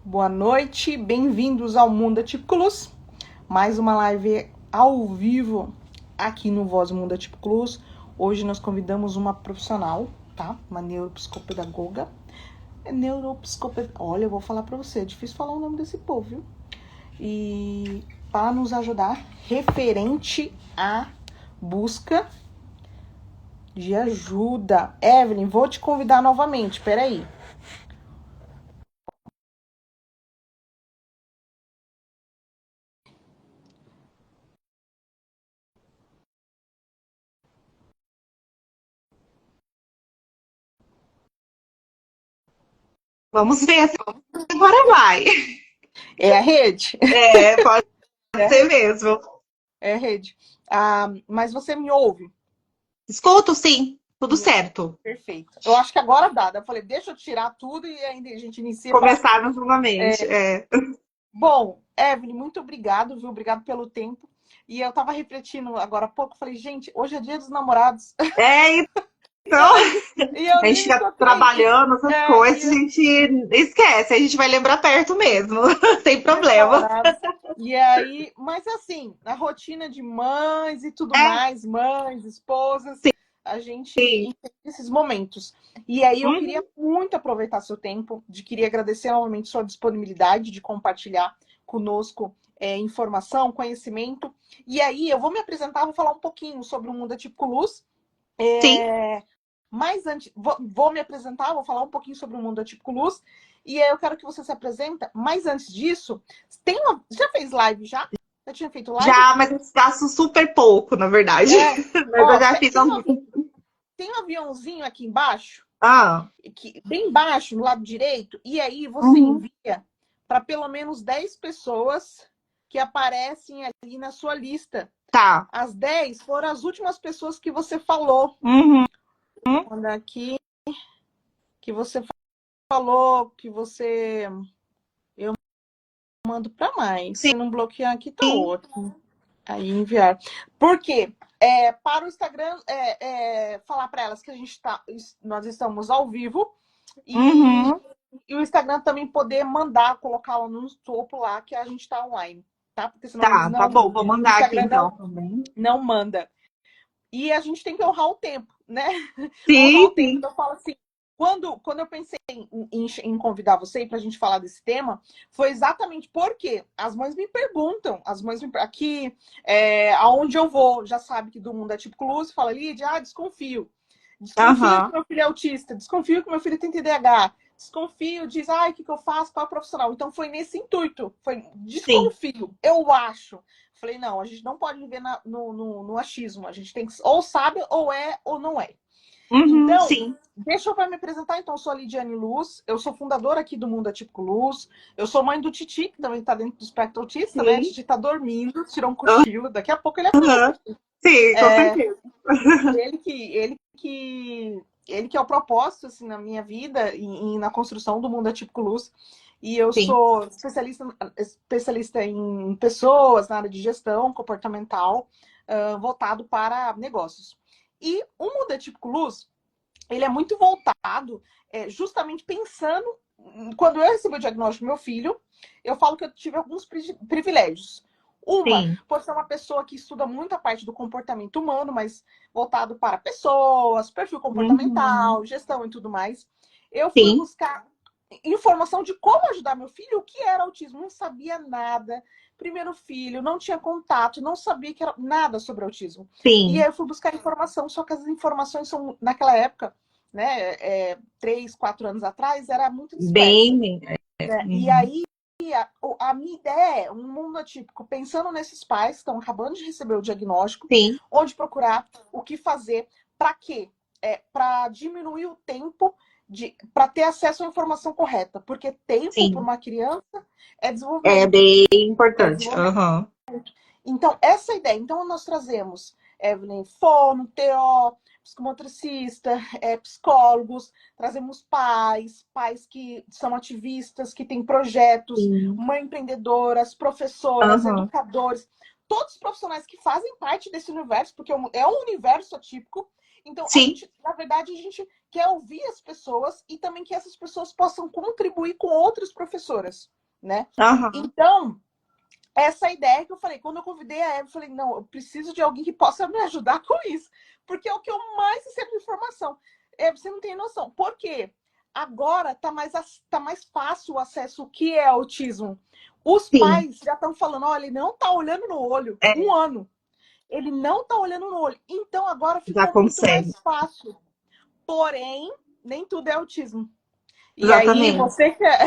Boa noite, bem-vindos ao Mundo Atípico Luz. Mais uma live ao vivo aqui no Voz Mundo Atípico Luz. Hoje nós convidamos uma profissional, tá? Uma neuropsicopedagoga. Olha, eu vou falar pra você, é difícil falar o nome desse povo, viu? E para nos ajudar referente à busca de ajuda. Evelyn, vou te convidar novamente, peraí. Vamos ver se agora vai. É a rede? Pode ser mesmo. É a rede. Mas você me ouve? Escuto, sim, tudo certo. Perfeito. Eu acho que agora dá. Eu falei, deixa eu tirar tudo e ainda a gente inicia para. Começarmos novamente. Bom, Evelyn, muito obrigado, viu? Obrigado pelo tempo. E eu tava refletindo agora há pouco, falei, gente, hoje é dia dos namorados. Então, E eu a gente nem fica encontrei. trabalhando, essas coisas, a gente esquece, a gente vai lembrar perto mesmo, sem Dia dos problema. namorados. E aí, mas assim, a rotina de mães e tudo É, mais, mães, esposas, a gente sim. entende esses momentos. E aí eu queria Uhum. muito aproveitar seu tempo, queria agradecer novamente sua disponibilidade de compartilhar conosco informação, conhecimento. E aí eu vou me apresentar, vou falar um pouquinho sobre o Mundo Atípico Luz. Sim, Mas antes, vou me apresentar, vou falar um pouquinho sobre o Mundo Atípico Luz. E aí eu quero que você se apresenta. Mas antes disso, já fez live já? Já tinha feito live? já, mas eu gasto super pouco, na verdade. É. Mas eu Ó, já fiz algum. tem um aviãozinho aqui embaixo, Ah, bem embaixo, no lado direito, e aí você uhum. envia para pelo menos 10 pessoas que aparecem ali na sua lista. Tá. As 10 foram as últimas pessoas que você falou. Uhum. Quando aqui que você falou, que você mando para mais. Se não bloquear aqui, tá Sim. ótimo. Aí enviar. Por quê? Para o Instagram, falar para elas que nós estamos ao vivo e, Uhum. e o Instagram também poder mandar, colocar lá no topo lá que a gente está online, tá? Porque senão eles Tá não, bom, vou o mandar aqui Instagram então também. não manda. E a gente tem que honrar o tempo, né? Honrar o Sim, tempo. sim. Então eu falo assim, quando eu pensei em convidar você para a gente falar desse tema, foi exatamente porque as mães me perguntam, aqui, aonde eu vou, já sabe que do Mundo Atípico Luz, fala, Lídia, desconfio. Desconfio que Aham. meu filho é autista, desconfio que meu filho tem TDAH, desconfio, diz, o que eu faço, qual é o profissional? Então foi nesse intuito, foi Sim. desconfio, eu acho. Falei, não, a gente não pode viver no achismo, a gente tem que, ou sabe, ou é, ou não é. Uhum, Então, sim. deixa eu me apresentar. Então, eu sou a Lidiane Luz, eu sou fundadora aqui do Mundo Atípico Luz, eu sou mãe do Titi, que também está dentro do espectro autista, né? A Sim. Titi está dormindo, tirou um cochilo, daqui a pouco ele aparece Aham. aqui. Sim, com certeza. E ele que é o propósito, assim, na minha vida e na construção do Mundo Atípico Luz. E eu Sim. sou especialista em pessoas, na área de gestão comportamental, voltado para negócios. E o Mundo Atípico Luz, ele é muito voltado justamente pensando. Quando eu recebi o diagnóstico do meu filho, eu falo que eu tive alguns privilégios. Uma, Sim. por ser uma pessoa que estuda muito a parte do comportamento humano, mas voltado para pessoas, perfil Uhum. comportamental, gestão e tudo mais. Eu fui Sim. buscar informação de como ajudar meu filho, o que era autismo, não sabia nada. Primeiro filho, não tinha contato, não sabia que era nada sobre autismo. E aí Sim. eu fui buscar informação, só que as informações são, naquela época, né, 3, 4 anos atrás, era muito dispersa. Bem. Né? E Uhum. aí, a minha ideia é um mundo atípico, pensando nesses pais que estão acabando de receber o diagnóstico, Sim. onde procurar, o que fazer, para quê? Para diminuir o tempo para ter acesso à informação correta, porque tempo para Sim. uma criança é É desenvolvimento. bem É importante. desenvolvimento. Aham. Então, essa ideia. Então, nós trazemos Evelyn Fono, TO, psicomotricista, psicólogos, trazemos pais que são ativistas, que têm projetos, Sim. mães empreendedoras, professoras, Aham. educadores, todos os profissionais que fazem parte desse universo, porque é um universo atípico. Então, Sim. na verdade, a gente quer ouvir as pessoas e também que essas pessoas possam contribuir com outras professoras. né? Aham. Então, essa ideia que eu falei, quando eu convidei a Eva, eu falei, não, eu preciso de alguém que possa me ajudar com isso, porque é o que eu mais recebo de informação. Você não tem noção. Por quê? Agora tá mais fácil o acesso ao que é autismo. Os Sim, pais já estão falando, olha, ele não tá olhando no olho, é, 1 ano. Ele não tá olhando no olho. Então agora já ficou muito consegue. mais fácil. Porém, nem tudo é autismo. E aí Exatamente. você quer.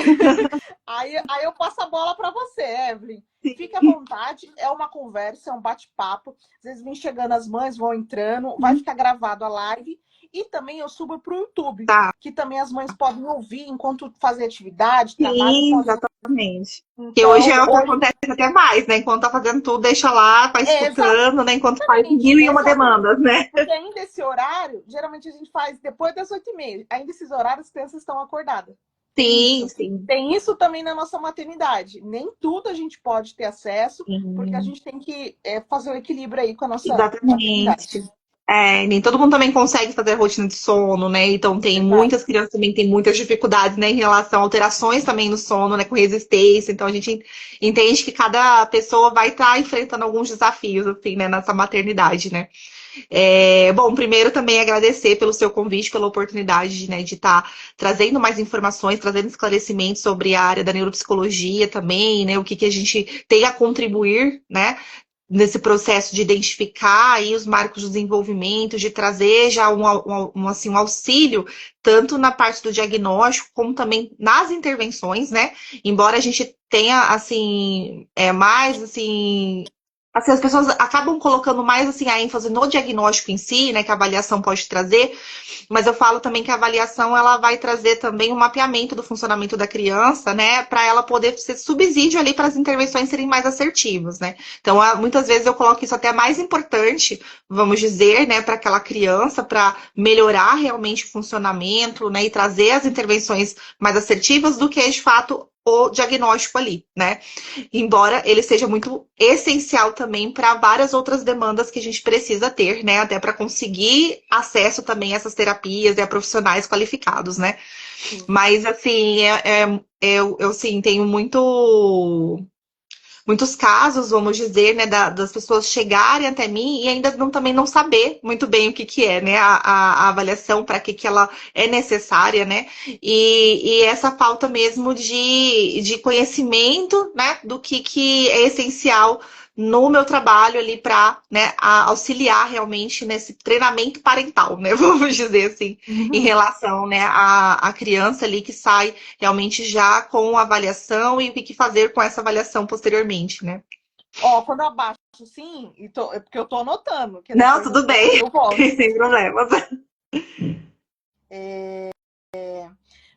aí eu passo a bola para você, Evelyn. Fique à Sim. vontade, é uma conversa, é um bate-papo. Às vezes vem chegando as mães, vão entrando, vai ficar gravado a live. E também eu subo para o YouTube, Tá. que também as mães podem ouvir enquanto fazem atividade, trabalho, Sim, podem. exatamente. Que hoje Então, é o que hoje. acontece até mais, né? Enquanto tá fazendo tudo, deixa lá, tá É, escutando, né? Enquanto faz exatamente, mil e uma exatamente. demandas, né? Porque ainda esse horário, geralmente a gente faz depois das 8h30. Ainda esses horários as crianças estão acordadas. Tem Sim, isso. sim, Tem isso também na nossa maternidade. Nem tudo a gente pode ter acesso, porque a sim. gente tem que fazer o equilíbrio aí com a nossa maternidade. Exatamente. É, nem todo mundo também consegue fazer a rotina de sono, né? Então tem Exato. muitas crianças também têm muitas dificuldades, né, em relação a alterações também no sono, né, com resistência. Então a gente entende que cada pessoa vai estar enfrentando alguns desafios, assim, né, nessa maternidade, né? Bom, primeiro também agradecer pelo seu convite, pela oportunidade, né, de estar trazendo mais informações, trazendo esclarecimentos sobre a área da neuropsicologia também, né, o que a gente tem a contribuir, né, nesse processo de identificar aí os marcos de desenvolvimento, de trazer já assim, um auxílio, tanto na parte do diagnóstico, como também nas intervenções, né? Embora a gente tenha, assim, mais, assim, as pessoas acabam colocando mais, assim, a ênfase no diagnóstico em si, né, que a avaliação pode trazer, mas eu falo também que a avaliação ela vai trazer também um mapeamento do funcionamento da criança, né, para ela poder ser subsídio ali para as intervenções serem mais assertivas, né. Então, muitas vezes eu coloco isso até mais importante, vamos dizer, né, para aquela criança, para melhorar realmente o funcionamento, né, e trazer as intervenções mais assertivas do que de fato o diagnóstico ali, né? Embora ele seja muito essencial também para várias outras demandas que a gente precisa ter, né? Até para conseguir acesso também a essas terapias e a profissionais qualificados, né? Sim. Mas, assim, eu assim, tenho muitos casos, vamos dizer, né, das pessoas chegarem até mim e ainda também não saber muito bem o que é, né, a avaliação, para que ela é necessária, né, e essa falta mesmo de conhecimento, né, do que é essencial no meu trabalho ali para, né, auxiliar realmente nesse treinamento parental, né, vamos dizer assim, em Uhum. relação, né, à criança ali que sai realmente já com a avaliação e o que fazer com essa avaliação posteriormente, né? Ó, quando eu abaixo sim, é porque eu tô anotando, que Não, depois tudo bem, eu volto. sem problemas.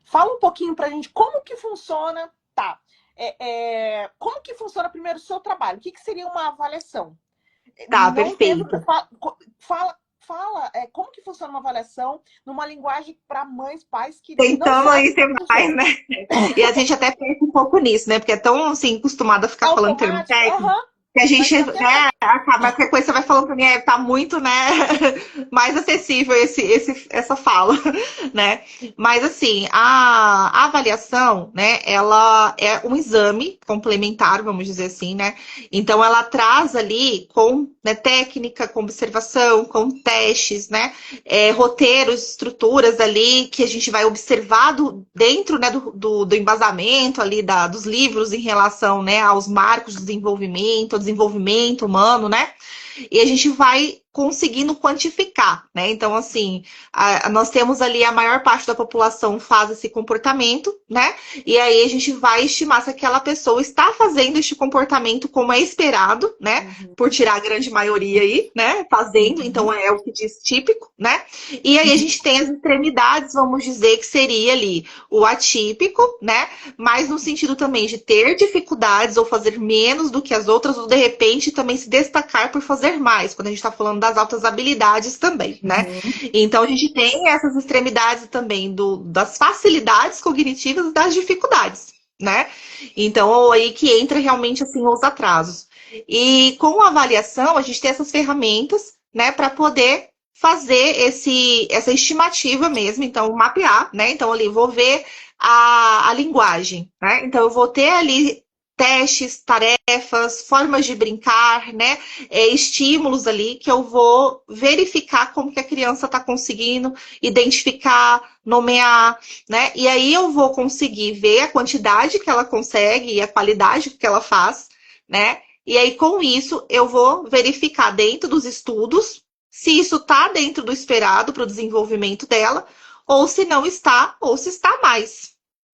Fala um pouquinho pra gente como que funciona, tá? Como que funciona primeiro o seu trabalho? O que seria uma avaliação? Tá, Não dentro. perfeito. Fala como que funciona uma avaliação numa linguagem para mães, pais que não Tentando sabem aí ser como mais, funciona. né? E a gente até pensa um pouco nisso, né? Porque é tão, assim, acostumado a ficar falando termo Automático? técnico, Aham. que a Mas gente, eu quero né, saber. acaba, qualquer coisa você vai falando pra mim, tá muito, né, mais acessível essa fala, né? Mas, assim, a avaliação, né, ela é um exame complementar, vamos dizer assim, né? Então, ela traz ali com, né, técnica, com observação, com testes, né? Roteiros, estruturas ali que a gente vai observar dentro, né, do embasamento ali dos livros em relação, né, aos marcos de desenvolvimento, ao desenvolvimento humano, né? E a gente vai conseguindo quantificar, né? Então, assim, nós temos ali a maior parte da população faz esse comportamento, né? E aí a gente vai estimar se aquela pessoa está fazendo este comportamento como é esperado, né? Uhum. Por tirar a grande maioria aí, né? Fazendo, então Uhum. é o que diz típico, né? E aí a gente tem as extremidades, vamos dizer, que seria ali o atípico, né? Mas no sentido também de ter dificuldades ou fazer menos do que as outras, ou de repente também se destacar por fazer mais, quando a gente está falando das altas habilidades também, né? Uhum. Então a gente tem essas extremidades também das facilidades cognitivas e das dificuldades, né? Então aí que entra realmente assim os atrasos. E com a avaliação a gente tem essas ferramentas, né, para poder fazer essa estimativa mesmo, então mapear, né? Então ali vou ver a linguagem, né? Então eu vou ter ali testes, tarefas, formas de brincar, né? Estímulos ali que eu vou verificar como que a criança está conseguindo identificar, nomear, né? E aí eu vou conseguir ver a quantidade que ela consegue e a qualidade que ela faz, né? E aí, com isso, eu vou verificar dentro dos estudos se isso está dentro do esperado para o desenvolvimento dela, ou se não está, ou se está mais,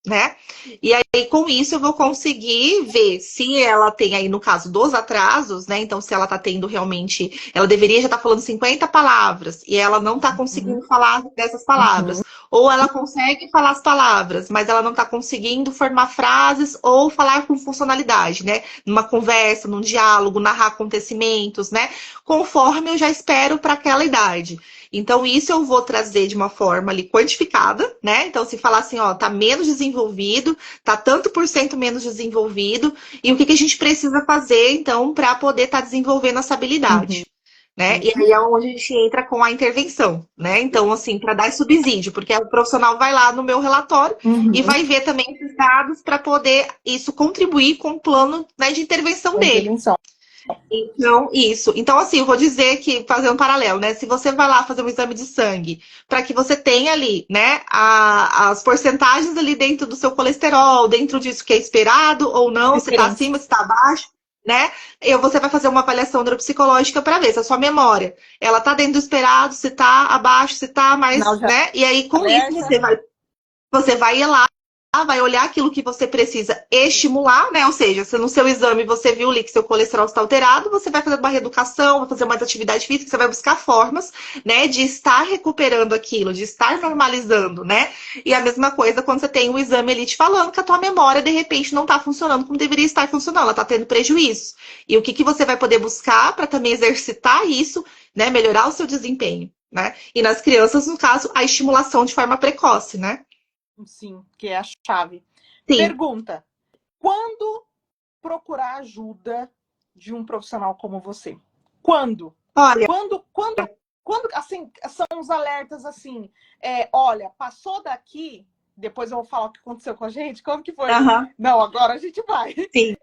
né? E aí, com isso, eu vou conseguir ver se ela tem aí, no caso dos atrasos, né? Então, se ela está tendo realmente. Ela deveria já estar falando 50 palavras e ela não está conseguindo falar dessas palavras. Uhum. Ou ela consegue falar as palavras, mas ela não está conseguindo formar frases ou falar com funcionalidade, né? Numa conversa, num diálogo, narrar acontecimentos, né? Conforme eu já espero para aquela idade. Então, isso eu vou trazer de uma forma ali quantificada, né? Então, se falar assim, ó, tá menos desenvolvido, tá tanto por cento menos desenvolvido, e o que a gente precisa fazer, então, para poder estar desenvolvendo essa habilidade. Né? E aí é onde a gente entra com a intervenção, né? Então, assim, para dar subsídio, porque o profissional vai lá no meu relatório e vai ver também esses dados para poder isso contribuir com o plano, né, de intervenção dele. Intervenção. Então, isso. Então, assim, eu vou dizer que, fazer um paralelo, né? Se você vai lá fazer um exame de sangue, para que você tenha ali, né, as porcentagens ali dentro do seu colesterol, dentro disso que é esperado ou não, se está acima, se está abaixo, né? Você vai fazer uma avaliação neuropsicológica para ver se a sua memória, ela está dentro do esperado, se está abaixo, se está mais, Sinal de né? E aí, com isso, alerta. você vai ir lá, vai olhar aquilo que você precisa estimular, né? Ou seja, se no seu exame você viu ali que seu colesterol está alterado, você vai fazer uma reeducação, vai fazer mais atividade física, você vai buscar formas, né, de estar recuperando aquilo, de estar normalizando, né? E a mesma coisa quando você tem o exame ali te falando que a tua memória, de repente, não está funcionando como deveria estar funcionando, ela está tendo prejuízo. E o que você vai poder buscar para também exercitar isso, né? Melhorar o seu desempenho, né? E nas crianças, no caso, a estimulação de forma precoce, né? Sim, que é a chave. Sim. Pergunta: quando procurar ajuda de um profissional como você? Quando? Olha, Quando assim, são os alertas assim, olha, passou daqui, depois eu vou falar o que aconteceu com a gente, como que foi? Não, agora a gente vai. Sim.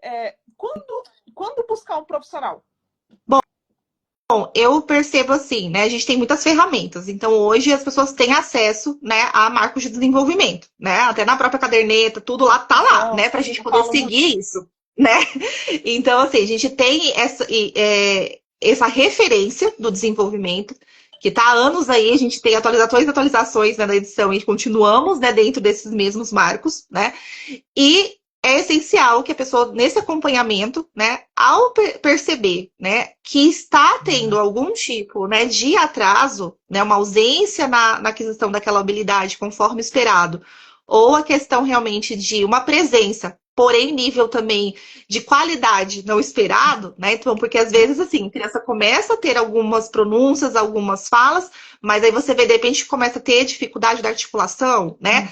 Quando buscar um profissional? Bom, eu percebo assim, né? A gente tem muitas ferramentas. Então, hoje as pessoas têm acesso, né, a marcos de desenvolvimento, né? Até na própria caderneta, tudo lá tá lá, né? Pra gente poder seguir isso, né? Então, assim, a gente tem essa referência do desenvolvimento, que tá há anos aí, a gente tem atualizações, né, da edição e continuamos, né, dentro desses mesmos marcos, né? E é essencial que a pessoa, nesse acompanhamento, né, ao perceber, né, que está tendo algum tipo, né, de atraso, né, uma ausência na aquisição daquela habilidade conforme esperado, ou a questão realmente de uma presença, porém nível também de qualidade não esperado, né, então, porque às vezes, assim, a criança começa a ter algumas pronúncias, algumas falas, mas aí você vê, de repente, começa a ter dificuldade da articulação, né?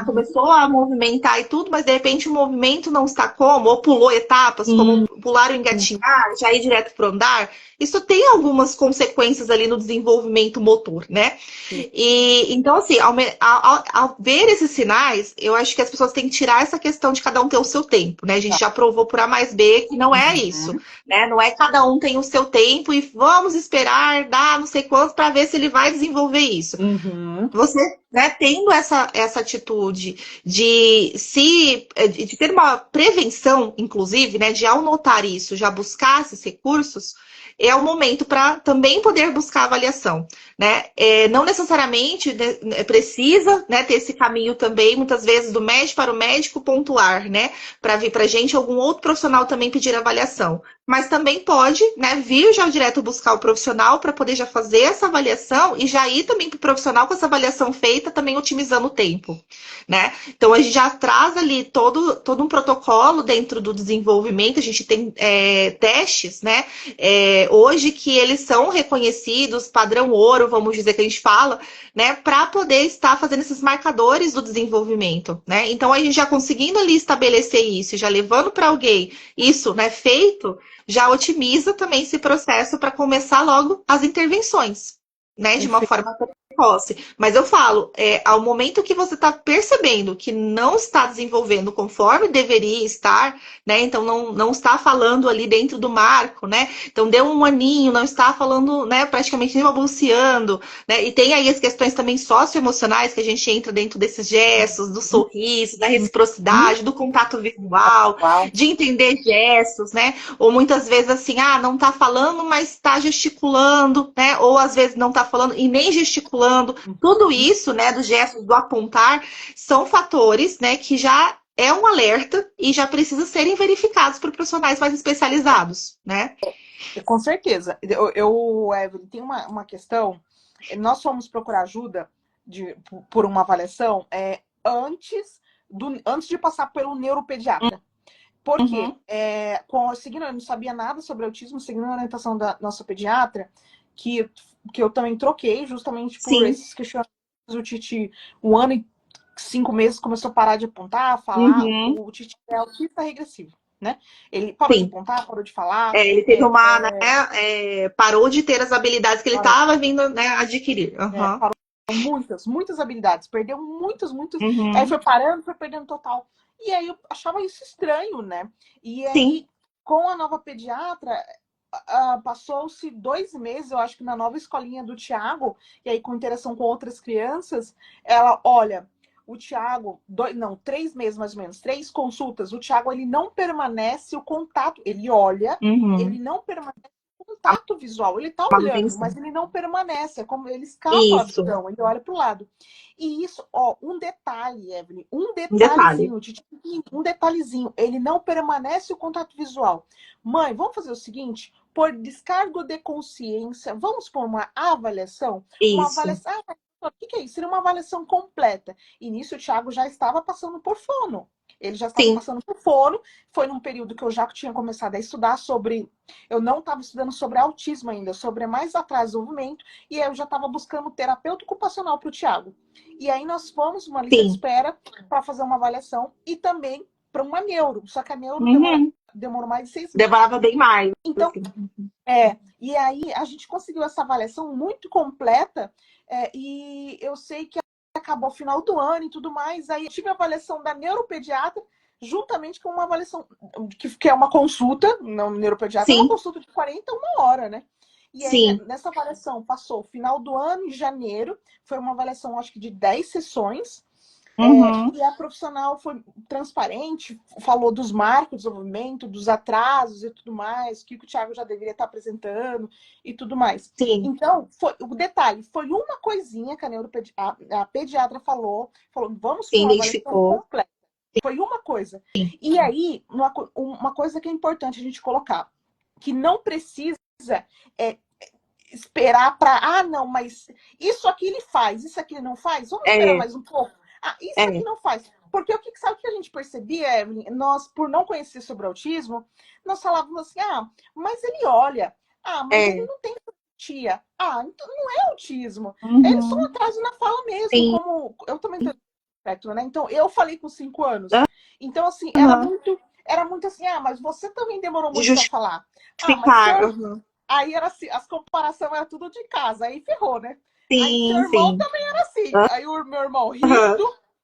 Começou a movimentar e tudo, mas de repente o movimento não está como, ou pulou etapas, como pular o engatinhar, já ir direto para o andar. Isso tem algumas consequências ali no desenvolvimento motor, né? E então, assim, ao ver esses sinais, eu acho que as pessoas têm que tirar essa questão de cada um ter o seu tempo, né? A gente já provou por A mais B que não é isso, né? Não é cada um tem o seu tempo e vamos esperar dar não sei quanto para ver se ele vai desenvolver isso. Você, né, tendo essa atitude de ter uma prevenção, inclusive, né, de ao notar isso, já buscar esses recursos, é o momento para também poder buscar avaliação, né? Não necessariamente precisa, né, ter esse caminho também, muitas vezes, do médico para o médico pontuar, né? Para vir para a gente algum outro profissional também pedir avaliação. Mas também pode, né, vir já direto buscar o profissional para poder já fazer essa avaliação e já ir também para o profissional com essa avaliação feita, também otimizando o tempo, né? Então a gente já traz ali todo um protocolo dentro do desenvolvimento, a gente tem testes, né? Hoje que eles são reconhecidos, padrão ouro, vamos dizer que a gente fala, né? Para poder estar fazendo esses marcadores do desenvolvimento, né? Então a gente já conseguindo ali estabelecer isso, já levando para alguém isso, né, feito, já otimiza também esse processo para começar logo as intervenções. né, de uma Perfeito. forma precoce. Mas eu falo, ao momento que você está percebendo que não está desenvolvendo conforme deveria estar, né? Então não está falando ali dentro do marco, né? Então deu um aninho, não está falando, né, praticamente nem balbuciando, né? E tem aí as questões também socioemocionais que a gente entra dentro desses gestos, do sorriso, da Uhum. reciprocidade, do contato visual, Uau. de entender gestos, né? Ou muitas vezes assim, não tá falando, mas tá gesticulando, né? Ou às vezes não tá falando e nem gesticulando. Tudo Uhum. isso, né, dos gestos, do apontar, são fatores, né, que já é um alerta e já precisa serem verificados por profissionais mais especializados, né? Com certeza. Evelyn, tem uma questão. Nós fomos procurar ajuda por uma avaliação antes de passar pelo neuropediatra. Por quê? Uhum. Eu não sabia nada sobre autismo, seguindo a orientação da nossa pediatra, que eu também troquei justamente por Sim. esses questionamentos. O Titi, 1 ano e 5 meses, começou a parar de apontar, falar. Uhum. O Titi é autista regressivo, né? Ele parou de Sim. apontar, parou de falar. Ele teve uma, né, parou de ter as habilidades que ele Parou, estava vindo, né, adquirir. Uhum. parou muitas habilidades, perdeu muitas. Aí Uhum. foi parando, foi perdendo total. E aí eu achava isso estranho, né? E Sim, aí, com a nova pediatra, passou-se 2 meses, eu acho que na nova escolinha do Tiago, e aí com interação com outras crianças, ela, olha, o Tiago, 3 meses mais ou menos, 3 consultas, o Tiago, ele não permanece o contato, ele olha, uhum. ele não permanece o contato visual, ele tá A olhando, manutenção. mas ele não permanece, é como ele escapa a Isso, visão, ele olha para o lado. E isso, ó, um detalhe, Evelyn, um detalhe. um detalhezinho, ele não permanece o contato visual. Mãe, vamos fazer o seguinte, por descargo de consciência, vamos por uma avaliação? Uma Isso. avaliação. O que é isso? Seria uma avaliação completa. E nisso o Thiago já estava passando por fono. Ele já estava Sim, passando por fono. Foi num período que eu já tinha começado a estudar sobre. Eu não estava estudando sobre autismo ainda, sobre mais atraso do desenvolvimento. E eu já estava buscando terapeuta ocupacional para o Thiago. E aí nós fomos uma lista de sim. espera para fazer uma avaliação e também para uma neuro. Só que a neuro Uhum. demorou mais de 6 meses. Demorava bem mais. Então, Assim. e aí a gente conseguiu essa avaliação muito completa, e eu sei que acabou o final do ano e tudo mais. Aí eu tive a avaliação da neuropediatra, juntamente com uma avaliação, que é uma consulta, não neuropediatra, é uma Sim, consulta de 41 horas, né? E aí, sim. nessa avaliação, passou o final do ano, em janeiro, foi uma avaliação, acho que de 10 sessões, Uhum. e a profissional foi transparente, falou dos marcos de desenvolvimento, dos atrasos e tudo mais, que o Thiago já deveria estar apresentando e tudo mais. Sim. Então, o detalhe, foi uma coisinha que a pediatra falou, vamos para Sim, uma avaliação identificou. completa. Foi uma coisa. E aí, uma coisa que é importante a gente colocar, que não precisa é, esperar para, não, mas isso aqui ele faz, isso aqui ele não faz, vamos esperar É, mais um pouco. Isso aqui é, não faz. Porque sabe o que a gente percebia, Evelyn? Nós, por não conhecer sobre autismo, nós falávamos assim, mas ele olha, mas ele é. não tem empatia. Então não é autismo. É só um Uhum. atraso na fala mesmo, Sim. como eu também tenho espectro, né? Então, eu falei com 5 anos. Então, assim, Uhum. era muito assim, mas você também demorou De muito para falar. Mas justificar. seu, Uhum. aí era assim, as comparações eram tudo de casa, aí ferrou, né? Aí seu Sim, irmão sim. também era assim. Aí o meu irmão Uhum.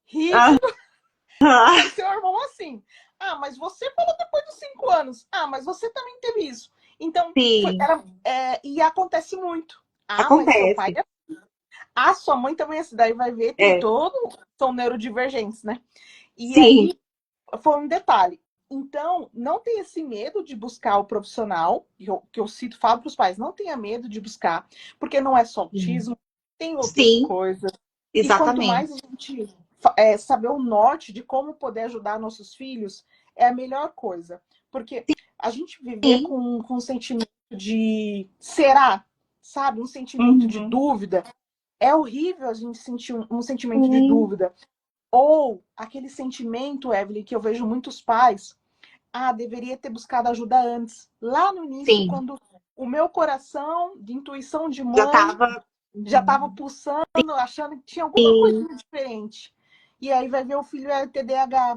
rígido, Uhum. aí seu irmão assim. Mas você falou depois dos 5 anos. Mas você também teve isso. Então, Sim, e acontece muito. Mas seu pai acontece. é. Sua mãe também é assim. Daí vai ver, tem É. todo. São neurodivergentes, né? E Sim. aí, foi um detalhe. Então, não tenha esse medo de buscar o profissional, que eu cito, falo para os pais, não tenha medo de buscar, porque não é só autismo, tem outras Sim, coisas. E quanto exatamente. mais a gente saber o norte de como poder ajudar nossos filhos, é a melhor coisa. Porque a gente viver Sim. com um sentimento de será, sabe? Um sentimento de Uhum. dúvida. É horrível a gente sentir um sentimento de Sim, dúvida. Ou aquele sentimento, Evelyn, que eu vejo muitos pais, deveria ter buscado ajuda antes. Lá no início, sim. quando o meu coração, de intuição de Já mãe, estava. já estava pulsando, achando que tinha alguma Sim. coisinha diferente. E aí vai ver o filho era TDAH,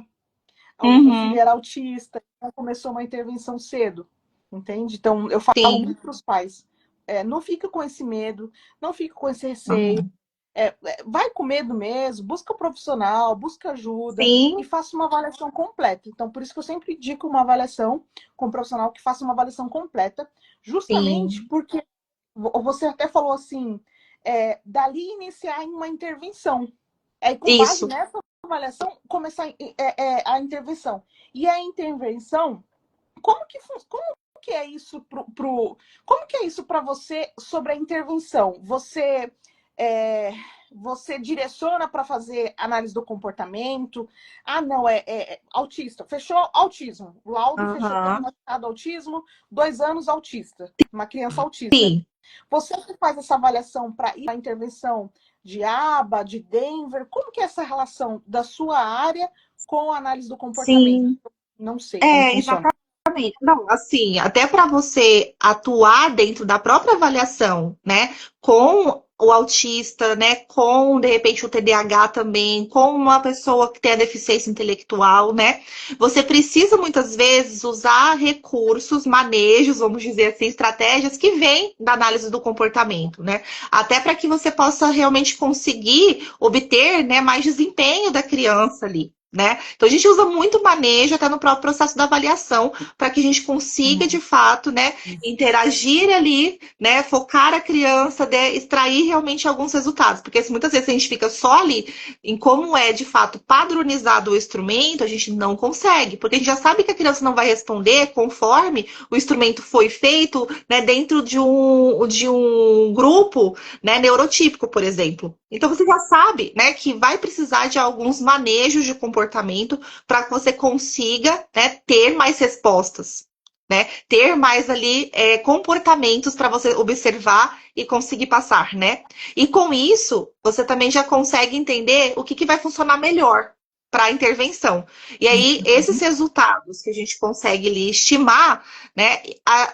o filho Uhum. era autista, então começou uma intervenção cedo, entende? Então eu falo Sim. muito para os pais, não fica com esse medo, não fica com esse receio. Vai com medo mesmo, busca um profissional, busca ajuda e Sim, faça uma avaliação completa. Então, por isso que eu sempre indico uma avaliação com um profissional que faça uma avaliação completa, justamente sim, porque você até falou assim, dali iniciar em uma intervenção. Aí, com base isso. nessa avaliação, começar a intervenção. E a intervenção, como que é isso como que é isso para você sobre a intervenção? É, você direciona para fazer análise do comportamento? Ah, não, autista. Fechou autismo. O laudo fechou Aham. diagnosticado autismo, 2 anos autista. Uma criança autista. Sim, Você que faz essa avaliação para ir à intervenção de aba, de Denver, como que é essa relação da sua área com a análise do comportamento? sim. Não sei como É, funciona. exatamente. Não, assim, até para você atuar dentro da própria avaliação, né, com o autista, né, com de repente o TDAH também, com uma pessoa que tem a deficiência intelectual, né, você precisa muitas vezes usar recursos, manejos, vamos dizer assim, estratégias que vêm da análise do comportamento, né, até para que você possa realmente conseguir obter, né, mais desempenho da criança ali. Né? Então a gente usa muito manejo até no próprio processo da avaliação para que a gente consiga de fato, né, interagir ali, né, focar a criança, extrair realmente alguns resultados, porque muitas vezes a gente fica só ali em como é de fato padronizado o instrumento, a gente não consegue, porque a gente já sabe que a criança não vai responder conforme o instrumento foi feito, né, dentro de um grupo, né, neurotípico, por exemplo. Então você já sabe, né, que vai precisar de alguns manejos de comportamento para que você consiga, né, ter mais respostas, né, ter mais ali comportamentos para você observar e conseguir passar, né? E com isso você também já consegue entender o que vai funcionar melhor para a intervenção. E aí, esses resultados que a gente consegue ali, estimar, né,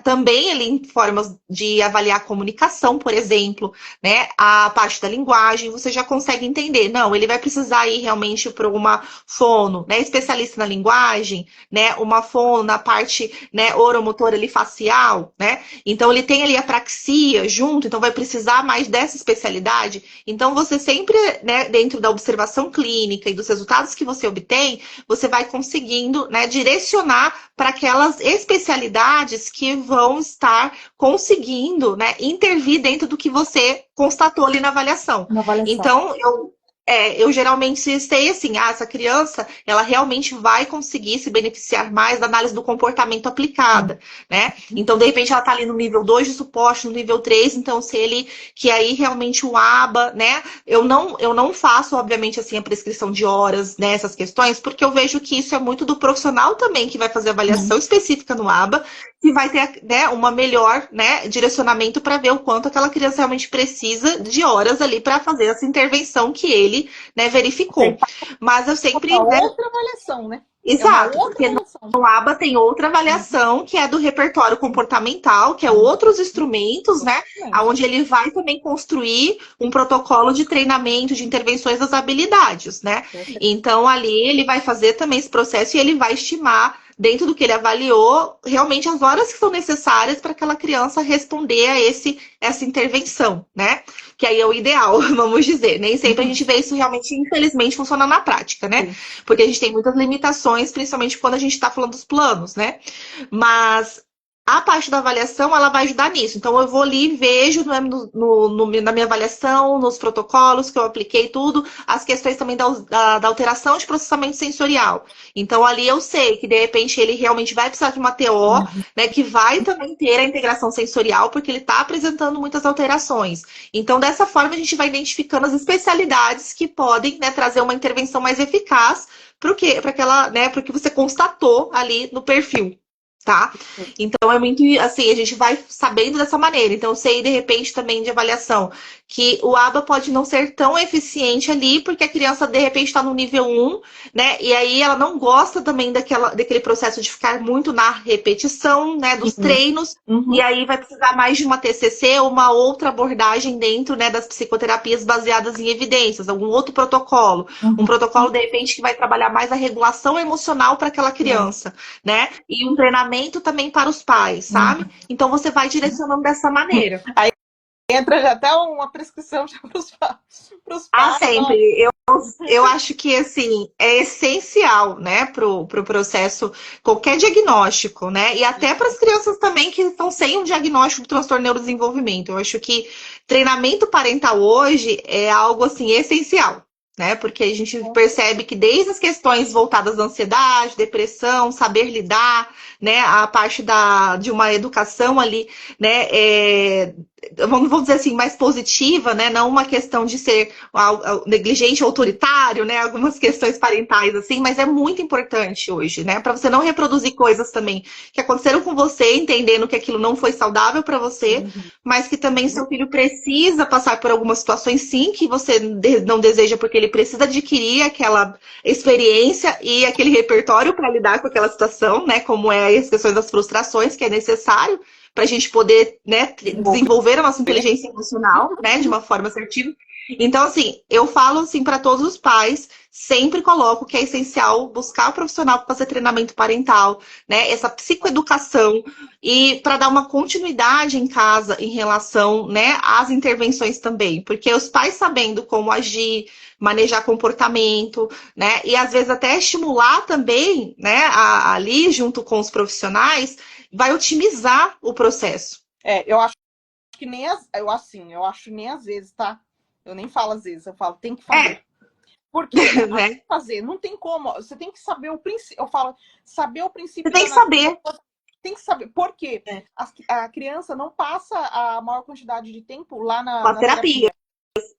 também ali em formas de avaliar a comunicação, por exemplo, né, a parte da linguagem, você já consegue entender. Não, ele vai precisar ir realmente para uma fono, né, especialista na linguagem, né, uma fono na parte, né, oromotora ali facial, né? Então ele tem ali a praxia junto, então vai precisar mais dessa especialidade. Então você sempre, né, dentro da observação clínica e dos resultados que você obtém, você vai conseguindo, né, direcionar para aquelas especialidades que vão estar conseguindo, né, intervir dentro do que você constatou ali na avaliação. Uma avaliação. Então, eu geralmente sei assim, essa criança, ela realmente vai conseguir se beneficiar mais da análise do comportamento aplicada, né? Então, de repente, ela está ali no nível 2 de suporte, no nível 3, então se ele, que aí realmente o ABA, né? Eu não faço, obviamente, assim, a prescrição de horas nessas questões, porque eu vejo que isso é muito do profissional também que vai fazer avaliação específica no ABA, que vai ter, né, uma melhor, né, direcionamento para ver o quanto aquela criança realmente precisa de horas ali para fazer essa intervenção que ele, né, Tem verificou. Mas eu sempre, uma né, outra avaliação, né? É uma exato, outra porque avaliação. no ABA tem outra avaliação que é do repertório comportamental, que é outros instrumentos, né? Exatamente. Onde ele vai também construir um protocolo de treinamento de intervenções das habilidades, né? Perfeito. Então ali ele vai fazer também esse processo e ele vai estimar, dentro do que ele avaliou, realmente as horas que são necessárias para aquela criança responder a essa intervenção, né? Que aí é o ideal, vamos dizer. Nem sempre a gente vê isso realmente, infelizmente, funcionar na prática, né? Sim. Porque a gente tem muitas limitações, principalmente quando a gente está falando dos planos, né? Mas a parte da avaliação, ela vai ajudar nisso. Então, eu vou ali e vejo na minha avaliação, nos protocolos que eu apliquei, tudo, as questões também da alteração de processamento sensorial. Então, ali eu sei que, de repente, ele realmente vai precisar de uma TO, né, que vai também ter a integração sensorial, porque ele está apresentando muitas alterações. Então, dessa forma, a gente vai identificando as especialidades que podem, né, trazer uma intervenção mais eficaz para aquela, né, para o que você constatou ali no perfil. Tá? Então é muito assim, a gente vai sabendo dessa maneira. Então, eu sei de repente também de avaliação que o ABA pode não ser tão eficiente ali, porque a criança de repente está no nível 1, né? E aí ela não gosta também daquele processo de ficar muito na repetição, né, dos Sim. treinos. E Uhum. aí vai precisar mais de uma TCC ou uma outra abordagem dentro, né, das psicoterapias baseadas em evidências, algum outro protocolo. Um Uhum. protocolo, de repente, que vai trabalhar mais a regulação emocional para aquela Sim. criança, né? E um treinamento também para os pais, sabe? Uhum. Então você vai direcionando dessa maneira. Aí entra já até uma prescrição para os Ah, pais, sempre. ó. Eu acho que assim é essencial, né, pro processo, qualquer diagnóstico, né? E até para as crianças também que estão sem um diagnóstico do transtorno de neurodesenvolvimento. Eu acho que treinamento parental hoje é algo assim essencial. Né? Porque a gente percebe que desde as questões voltadas à ansiedade, depressão, saber lidar, né, a parte de uma educação ali, né, vamos dizer assim, mais positiva, né? Não uma questão de ser negligente, autoritário, né? Algumas questões parentais, assim, mas é muito importante hoje, né? Para você não reproduzir coisas também que aconteceram com você, entendendo que aquilo não foi saudável para você, Uhum. mas que também seu filho precisa passar por algumas situações, sim, que você não deseja, porque ele precisa adquirir aquela experiência e aquele repertório para lidar com aquela situação, né? Como é as questões das frustrações, que é necessário para a gente poder, né, Desenvolver. desenvolver a nossa inteligência emocional, né, de uma forma assertiva. Então, assim, eu falo assim para todos os pais, sempre coloco que é essencial buscar o profissional para fazer treinamento parental, né, essa psicoeducação e para dar uma continuidade em casa em relação, né, às intervenções também, porque os pais sabendo como agir, manejar comportamento, né, e às vezes até estimular também, né, ali junto com os profissionais, vai otimizar o processo. Eu acho que nem eu acho nem às vezes, tá? Eu nem falo às vezes, eu falo, tem que fazer. É, Porque né? fazer, não tem como. Você tem que saber o princípio. Eu falo, saber o Você princípio tem da que natureza. saber. Tem que saber. Por quê? É. A criança não passa a maior quantidade de tempo lá Com a na terapia. terapia.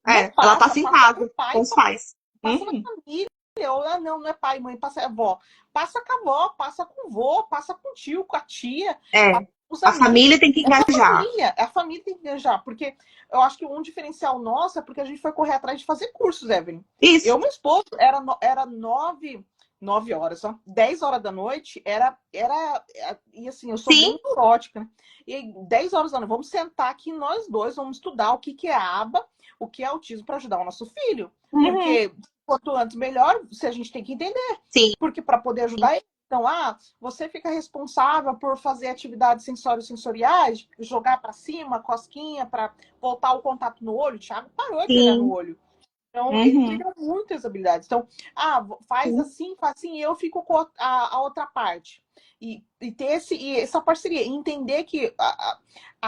Não É, ela passa, passa em passa com o casa, com pai, os pais. passa na Uhum. família. Ou não é pai, mãe, passa a avó. Passa com a avó, passa com o vô, passa com o tio, com a tia, É, os a amigos. família tem que engajar. A família tem que engajar, porque eu acho que um diferencial nosso é porque a gente foi correr atrás de fazer cursos, Evelyn. Isso. Meu esposo, era 9 horas, ó, 10 horas da noite, e assim, eu sou Sim. bem neurótica, né? E aí, 10 horas da noite, vamos sentar aqui nós dois, vamos estudar o que é aba, o que é autismo para ajudar o nosso filho. Uhum. Porque quanto antes melhor, se a gente tem que entender. Sim. Porque para poder ajudar ele. Então, você fica responsável por fazer atividades sensoriais, jogar para cima, cosquinha, para voltar o contato no olho. O Thiago parou de olhar no Sim. olho. Então, ele Uhum. treina muitas habilidades. Então, Sim. faz assim, e eu fico com a outra parte. E ter essa parceria. E entender que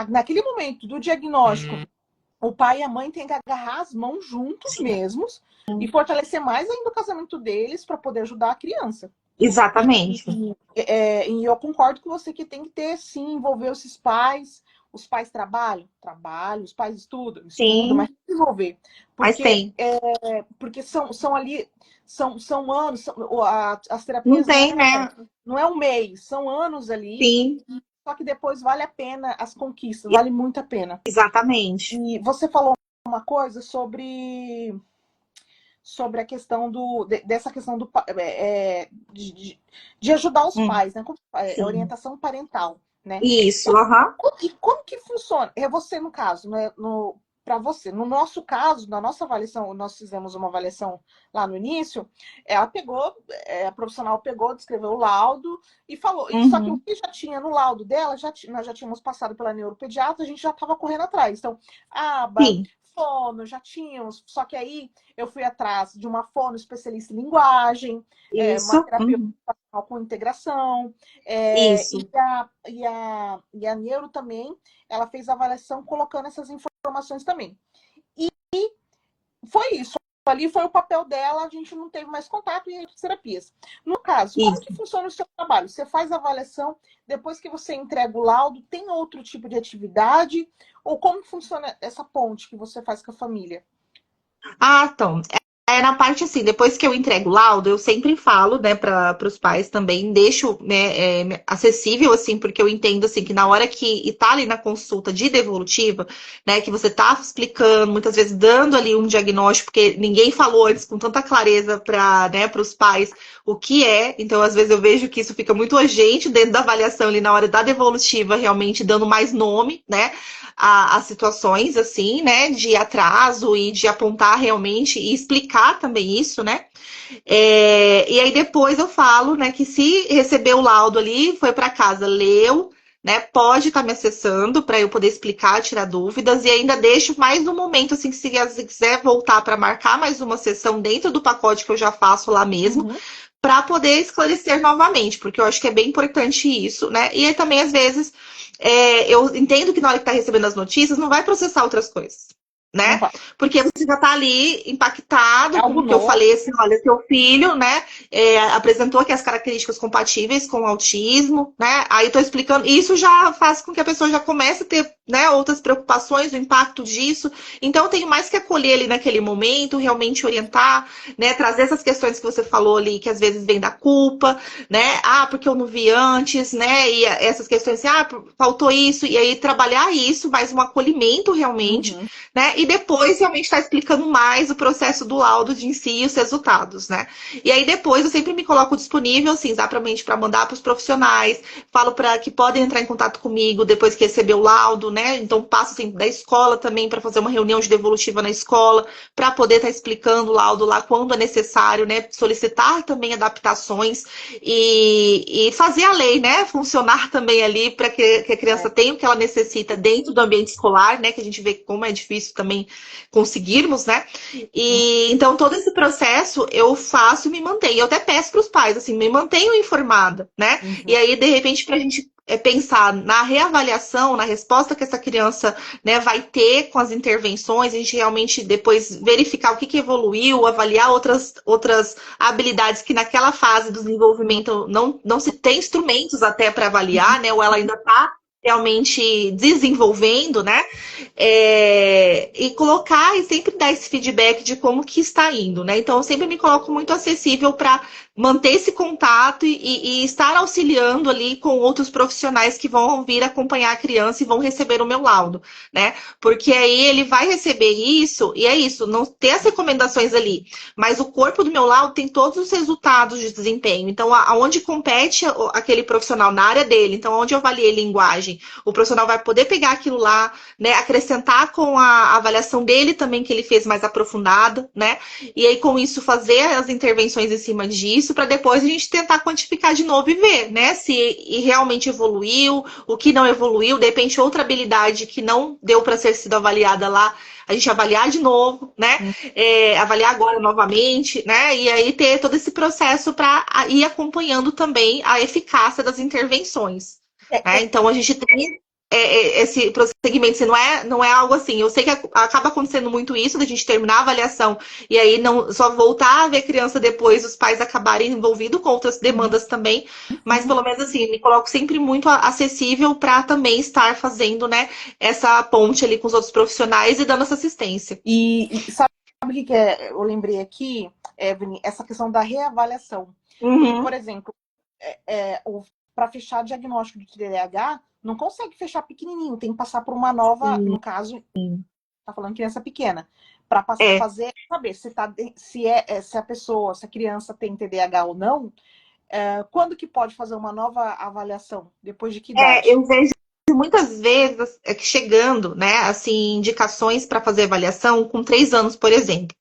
naquele momento do diagnóstico, o pai e a mãe têm que agarrar as mãos juntos Sim. mesmos e fortalecer mais ainda o casamento deles para poder ajudar a criança. Exatamente. E eu concordo com você que tem que ter, sim, envolver esses pais. Os pais trabalham? Trabalham. Os pais estudam, mas Sim, tem que envolver. mas Porque, tem. porque são ali, são anos, as Não terapias tem, né? não é um mês, são anos ali, Sim, só que depois vale a pena as conquistas, vale muito a pena. exatamente. E você falou uma coisa sobre a questão dessa questão de ajudar os pais, né? Sim. Orientação parental, né? Isso, aham. E como que funciona? É você, no caso, né? Para você. No nosso caso, na nossa avaliação, nós fizemos uma avaliação lá no início, ela pegou, a profissional pegou, descreveu o laudo e falou. E só que o Uhum. que já tinha no laudo dela, nós já tínhamos passado pela neuropediatra, a gente já estava correndo atrás. Então, aba, Sim, fono, já tínhamos. Só que aí eu fui atrás de uma fono especialista em linguagem, uma isso. terapeuta Uhum. com integração, Isso. e a neuro também, ela fez a avaliação colocando essas informações também. E foi isso. Ali foi o papel dela, a gente não teve mais contato em terapias. No caso, como que Isso. funciona o seu trabalho? Você faz a avaliação, depois que você entrega o laudo, tem outro tipo de atividade? Ou como funciona essa ponte que você faz com a família? Ah, então. É na parte assim, depois que eu entrego o laudo, eu sempre falo, né, para os pais também, deixo, né, acessível, assim, porque eu entendo, assim, que na hora que tá ali na consulta de devolutiva, né, que você tá explicando, muitas vezes dando ali um diagnóstico, porque ninguém falou antes com tanta clareza para, né, para os pais o que é, então às vezes eu vejo que isso fica muito urgente dentro da avaliação ali na hora da devolutiva, realmente dando mais nome, né, a situações assim, né, de atraso e de apontar realmente e explicar também isso, né? E aí depois eu falo, né, que se recebeu o laudo ali, foi para casa, leu, né, pode estar me acessando para eu poder explicar, tirar dúvidas e ainda deixo mais um momento assim que se quiser voltar para marcar mais uma sessão dentro do pacote que eu já faço lá mesmo, Uhum. para poder esclarecer novamente, porque eu acho que é bem importante isso, né? E aí também, às vezes, eu entendo que na hora que está recebendo as notícias, não vai processar outras coisas, Não né? vai. Porque você já está ali É impactado com algo o que eu novo. falei, assim, olha, seu filho, né, apresentou aqui as características compatíveis com o autismo, né? Aí estou explicando, e isso já faz com que a pessoa já comece a ter, né, outras preocupações, o impacto disso. Então, eu tenho mais que acolher ali naquele momento, realmente orientar, né, trazer essas questões que você falou ali, que às vezes vem da culpa, né? Ah, porque eu não vi antes, né? E essas questões assim, ah, faltou isso, e aí trabalhar isso, mais um acolhimento realmente, Uhum. né? E depois realmente estar explicando mais o processo do laudo de em si e os resultados, né? E aí depois eu sempre me coloco disponível, assim, exatamente para mandar para os profissionais, falo para que podem entrar em contato comigo depois que receber o laudo, né? Então passo assim, da escola também para fazer uma reunião de devolutiva na escola, para poder estar explicando o laudo lá quando é necessário, né? Solicitar também adaptações e fazer a lei, né? Funcionar também ali para que a criança É. tenha o que ela necessita dentro do ambiente escolar, né? Que a gente vê como é difícil também conseguirmos, né? E então todo esse processo eu faço e me mantenho. Eu até peço para os pais, assim, me mantenham informada, né? E Uhum. aí, de repente, para a gente pensar na reavaliação, na resposta que essa criança, né, vai ter com as intervenções, a gente realmente depois verificar o que, que evoluiu, avaliar outras habilidades que naquela fase do desenvolvimento não se tem instrumentos até para avaliar, né, ou ela ainda está realmente desenvolvendo, né? E colocar e sempre dar esse feedback de como que está indo, né? Então eu sempre me coloco muito acessível para manter esse contato e estar auxiliando ali com outros profissionais que vão vir acompanhar a criança e vão receber o meu laudo, né? Porque aí ele vai receber isso, e é isso, não ter as recomendações ali, mas o corpo do meu laudo tem todos os resultados de desempenho. Então, aonde compete aquele profissional na área dele, então, onde eu avaliei linguagem, o profissional vai poder pegar aquilo lá, né? Acrescentar com a avaliação dele também, que ele fez mais aprofundada, né? E aí, com isso, fazer as intervenções em cima disso, para depois a gente tentar quantificar de novo e ver, né? Se realmente evoluiu, o que não evoluiu, de repente, outra habilidade que não deu para ser sido avaliada lá, a gente avaliar de novo, né? Uhum. Avaliar agora novamente, né? E aí ter todo esse processo para ir acompanhando também a eficácia das intervenções. É, Né? é, Então a gente tem esse prosseguimento, assim, não é algo assim. Eu sei que acaba acontecendo muito isso, da gente terminar a avaliação e aí não só voltar a ver criança depois, os pais acabarem envolvidos com outras uhum. demandas também, mas Uhum. pelo menos assim, me coloco sempre muito acessível para também estar fazendo, né, essa ponte ali com os outros profissionais e dando essa assistência. E sabe o que eu lembrei aqui, Evelyn? Essa questão da reavaliação. Porque, por Uhum. exemplo, para fechar diagnóstico de TDAH, não consegue fechar pequenininho, tem que passar por uma nova, Sim. no caso, tá falando criança pequena, para É, fazer, saber se a pessoa, se a criança tem TDAH ou não, quando que pode fazer uma nova avaliação? Depois de que idade? eu vejo muitas vezes que chegando, né, assim, indicações para fazer avaliação com 3 anos, por exemplo,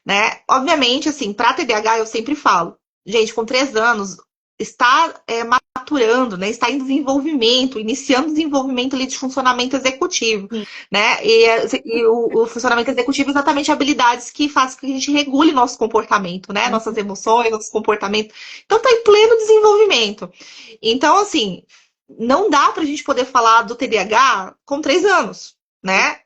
né? Obviamente, assim, para TDAH eu sempre falo, gente, com 3 anos está maturando, né? Está em desenvolvimento, iniciando o desenvolvimento ali de funcionamento executivo, Sim. né? E o funcionamento executivo é exatamente habilidades que fazem com que a gente regule nosso comportamento, né? Nossas Uhum. emoções, nosso comportamento. Então está em pleno desenvolvimento. Então, assim, não dá para a gente poder falar do TDAH com 3 anos, né?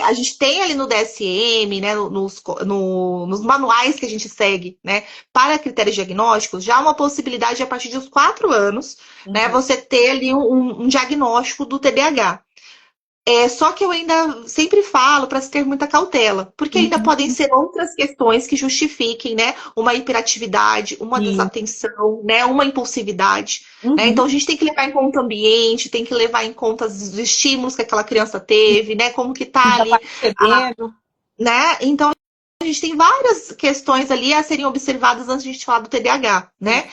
A gente tem ali no DSM, né, nos manuais que a gente segue, né, para critérios diagnósticos, já uma possibilidade a partir dos 4 anos, né, Uhum. você ter ali um diagnóstico do TDAH. Só que eu ainda sempre falo para se ter muita cautela, porque ainda Uhum. podem ser outras questões que justifiquem, né, uma hiperatividade, uma Sim. desatenção, né, uma impulsividade, né? Então Uhum. a gente tem que levar em conta o ambiente, tem que levar em conta os estímulos que aquela criança teve, né, como que E tá já está ali, recebendo. né? Então a gente tem várias questões ali a serem observadas antes de a gente falar do TDAH, Sim. né?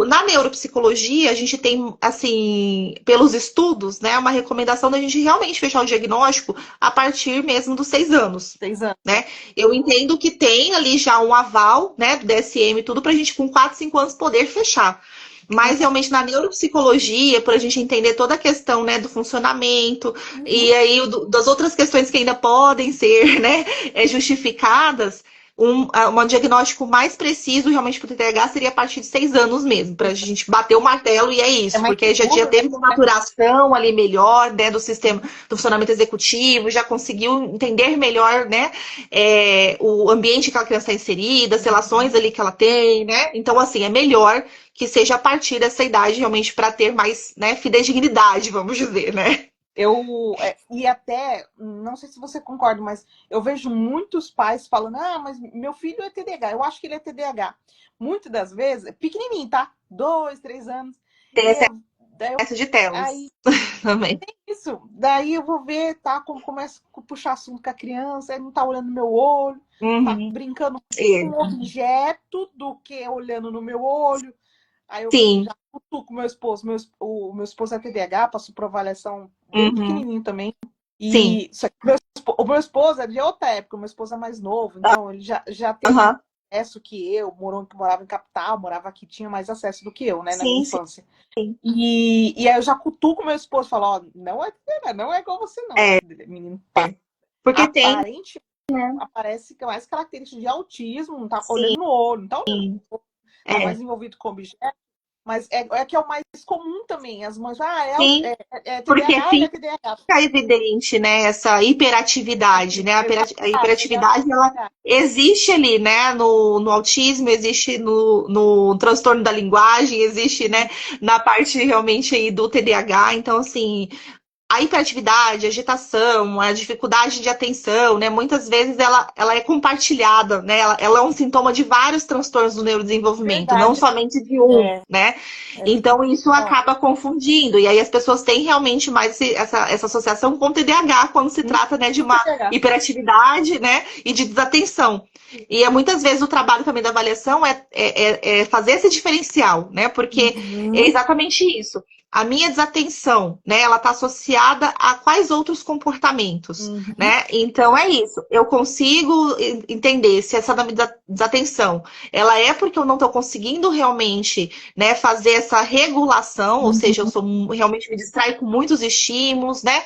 Na neuropsicologia, a gente tem, assim, pelos estudos, né, uma recomendação da gente realmente fechar o diagnóstico a partir mesmo dos 6 anos. 6 anos. Né? Eu entendo que tem ali já um aval, né, do DSM e tudo, para a gente com 4, 5 anos poder fechar. Mas realmente na neuropsicologia, para a gente entender toda a questão, né, do funcionamento Uhum. e aí das outras questões que ainda podem ser, né, justificadas, um diagnóstico mais preciso realmente para o TDAH seria a partir de 6 anos mesmo, para a gente bater o martelo e é É isso, mais porque aí já seguro, teve uma né? maturação ali melhor, né, do sistema do funcionamento executivo, já conseguiu entender melhor, né, o ambiente que aquela criança está inserida, as relações ali que ela tem, né? Então, assim, é melhor que seja a partir dessa idade realmente para ter mais, né, fidedignidade, vamos dizer, né? E até, não sei se você concorda, mas eu vejo muitos pais falando: ah, mas meu filho é TDAH, eu acho que ele é TDAH. Muitas das vezes, é pequenininho, tá? 2, 3 anos. Ter E daí, excesso de telas aí, também. isso, daí eu vou ver, tá? Como começa a puxar assunto com a criança, ele não tá olhando no meu olho, tá Uhum. brincando com É. um objeto do que olhando no meu olho. Aí eu Sim. já cutuco meu esposo. O meu esposo é TDAH, passou por avaliação bem Uhum. pequenininho também. Sim. E o meu esposo é de outra época, o meu esposo é mais novo, então ele já teve Uhum. acesso que eu, morava em capital, morava aqui, tinha mais acesso do que eu, né, na minha Sim, sim, infância. sim. E aí eu já cutuco meu esposo e falo: ó, não é TDAH, não é igual você, não, É, menino. porque tem, Aparente, né? aparece que é mais característica de autismo, não tá olhando no olho, não tá olhando, tá É, mais envolvido com objetos. Mas é que é o mais comum também. As mães, sim, é porque TDAH, ele é fica TDAH. evidente, né, essa hiperatividade, né? A Exato, ele é hiperatividade, ela TDAH. existe ali, né, no autismo, existe no transtorno da linguagem, existe, né, na parte realmente aí do TDAH. Então, assim, a hiperatividade, a agitação, a dificuldade de atenção, né? Muitas vezes ela é compartilhada, né? Ela é um sintoma de vários transtornos do neurodesenvolvimento, não Verdade. somente de um, É, né? é Então isso verdade. acaba confundindo, e aí as pessoas têm realmente mais essa associação com TDAH quando se trata, né, de Do uma TDAH. hiperatividade, né, e de desatenção. E muitas vezes o trabalho também da avaliação é fazer esse diferencial, né? Porque é Uhum. exatamente isso. A minha desatenção, né, ela está associada a quais outros comportamentos, Uhum. né? Então é isso. Eu consigo entender se essa desatenção, ela é porque eu não estou conseguindo realmente, né, fazer essa regulação, ou seja, eu Uhum. sou realmente me distraio com muitos estímulos, né?